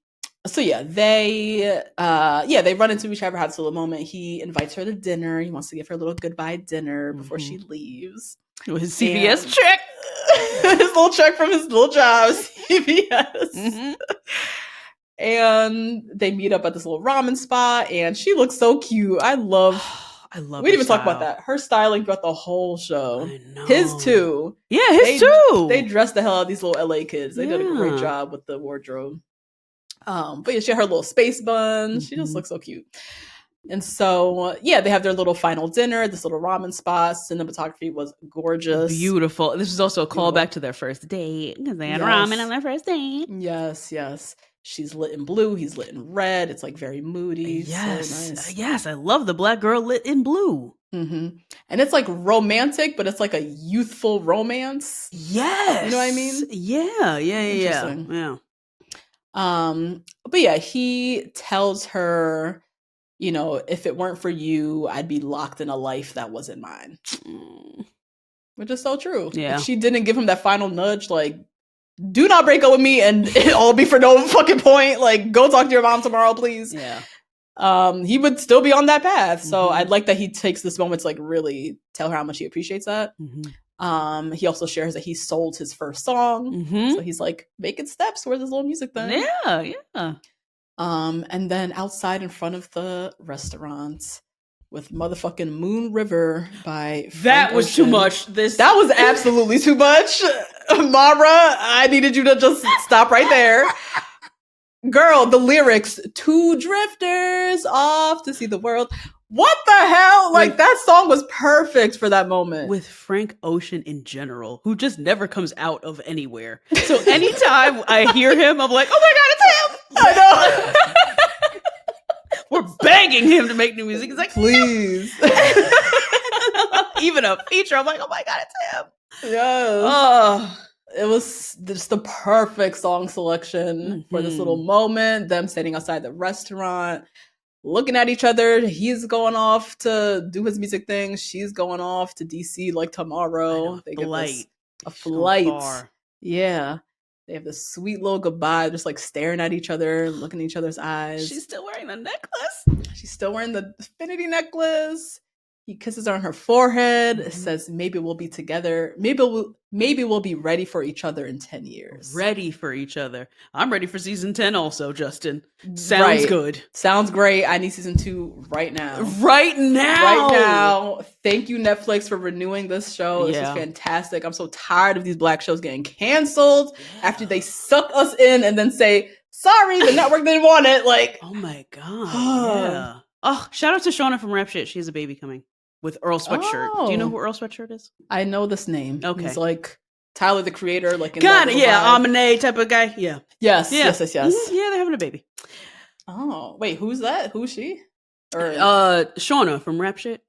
run into each other, have this little moment. He invites her to dinner. He wants to give her a little goodbye dinner before she leaves. With his CVS check. His little check from his little job, CVS. And they meet up at this little ramen spot, and she looks so cute. I love we didn't even talk about that. Her styling throughout the whole show. I know. His too. Yeah, his too. They dressed the hell out of these little LA kids. They did a great job with the wardrobe. But she had her little space bun. She just looks so cute. And so, they have their little final dinner, this little ramen spot. Cinematography was gorgeous. Beautiful. This is also a callback to their first date because they had ramen on their first date. Yes. She's lit in blue. He's lit in red. It's like very moody. Yes. So nice. Yes. I love the black girl lit in blue. And it's like romantic, but it's like a youthful romance. Yes. You know what I mean? Yeah. But he tells her, if it weren't for you, I'd be locked in a life that wasn't mine. Which is so true. Yeah. If she didn't give him that final nudge, like, do not break up with me and it'll be for no fucking point. Like, go talk to your mom tomorrow, please. Yeah. He would still be on that path. So I'd like that he takes this moment to like really tell her how much he appreciates that. He also shares that he sold his first song. So he's like making steps towards this little music thing. Yeah. And then outside in front of the restaurant with motherfucking Moon River by That was too much. That was absolutely too much. Mara, I needed you to just stop right there. Girl, the lyrics, 2 drifters off to see the world. What the hell? Like, that song was perfect for that moment. With Frank Ocean in general, who just never comes out of anywhere. So anytime I hear him, I'm like, oh my God, it's him. I know. We're begging him to make new music. He's like, please. Even a feature. I'm like, oh my God, it's him. Yes. It was just the perfect song selection for this little moment. Them sitting outside the restaurant. looking at each other. He's going off to do his music thing. She's going off to DC like tomorrow. They get a flight. Yeah. They have this sweet little goodbye, just like staring at each other, looking in each other's eyes. She's still wearing the necklace. She's still wearing the infinity necklace. He kisses her on her forehead, says, maybe we'll be together. Maybe we'll be ready for each other in 10 years. Ready for each other. I'm ready for season 10 also, Justin. Sounds good. Sounds great. I need season 2 right now. Right now. Thank you, Netflix, for renewing this show. This is fantastic. I'm so tired of these Black shows getting canceled after they suck us in and then say, sorry, the network didn't want it. Like, oh my God. Yeah. Oh, shout out to Shauna from Rap Shit. She has a baby coming. With Earl Sweatshirt. Oh. Do you know who Earl Sweatshirt is? I know this name. Okay. He's like Tyler, the Creator. Like in Amine type of guy. Yeah. Yes. Yeah, they're having a baby. Oh, wait, who's that? Who's she? Or Shauna from Rap Shit.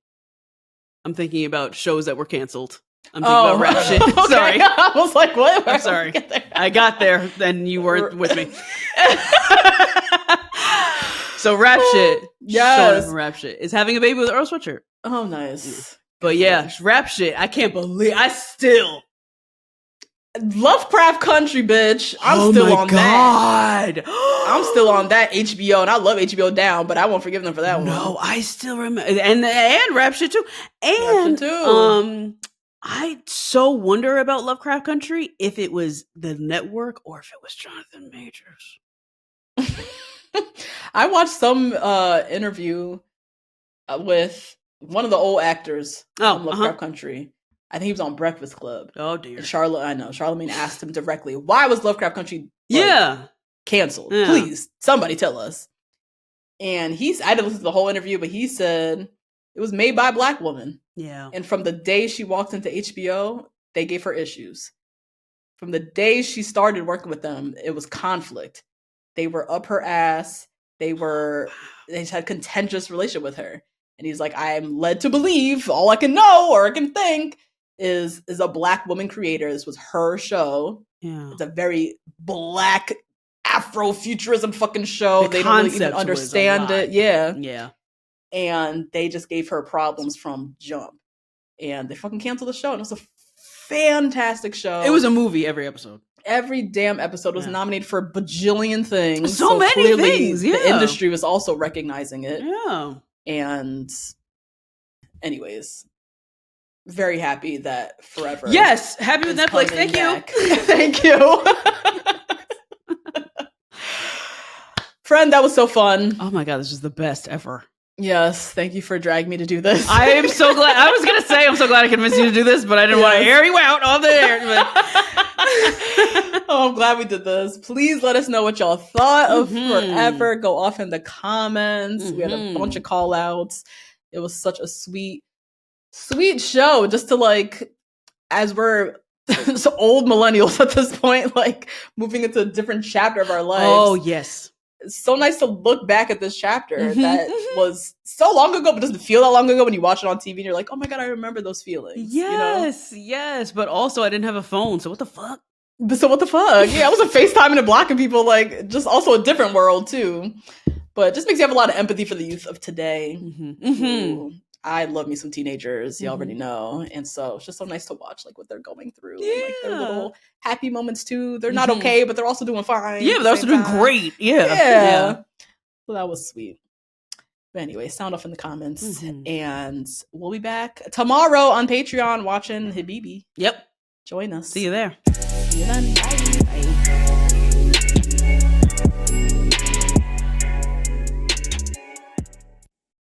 I'm thinking about shows that were canceled. I'm thinking about Rap Shit. Okay. Sorry. I was like, what? I'm sorry. I got there, then you weren't with me. So Rap Shit. Yes. Shauna from Rap Shit is having a baby with Earl Sweatshirt. Oh, nice. But yeah, Rap Shit. I can't believe I still Lovecraft Country, bitch. I'm still on that. I'm still on that HBO, and I love HBO down, but I won't forgive them for that one. No, I still remember, and Rap Shit too. And I so wonder about Lovecraft Country if it was the network or if it was Jonathan Majors. I watched some interview with one of the old actors from Lovecraft Country. I think he was on Breakfast Club. Oh dear. And Charlamagne asked him directly, why was Lovecraft Country canceled? Yeah. Please, somebody tell us. And I didn't listen to the whole interview, but he said it was made by a Black woman. Yeah. And from the day she walked into HBO, they gave her issues. From the day she started working with them, it was conflict. They were up her ass. They just had a contentious relationship with her. And he's like, I'm led to believe, all I can know or I can think is a Black woman creator. This was her show. Yeah. It's a very Black Afrofuturism fucking show. They don't really even understand it. Yeah. Yeah. And they just gave her problems from jump. And they fucking canceled the show. And it was a fantastic show. It was a movie every episode. Every damn episode was nominated for a bajillion things. So many things. Yeah. The industry was also recognizing it. Yeah. And anyways, very happy that Forever. Yes, happy with Netflix. Thank you. Thank you. Friend, that was so fun. Oh my God, this was the best ever. Yes, thank you for dragging me to do this. I am so glad. I was going to say I'm so glad I convinced you to do this, but I didn't want to air you out on the air. Oh, I'm glad we did this. Please let us know what y'all thought of Forever. Go off in the comments. We had a bunch of call outs. It was such a sweet show just to like, as we're so old millennials at this point, like moving into a different chapter of our lives. Oh, yes. It's so nice to look back at this chapter that was so long ago, but doesn't feel that long ago when you watch it on TV and you're like, oh my God, I remember those feelings. Yes, yes. But also I didn't have a phone, so what the fuck? So what the fuck? Yeah, I wasn't FaceTiming and blocking people, like just also a different world too. But it just makes you have a lot of empathy for the youth of today. I love me some teenagers, you already know. And so it's just so nice to watch like what they're going through. Yeah. And, like their little happy moments too. They're not okay, but they're also doing fine. Yeah, they're also doing great. Yeah. So that was sweet. But anyway, sound off in the comments. And we'll be back tomorrow on Patreon watching Habibi. Yep. Join us. See you there. See you then. Bye.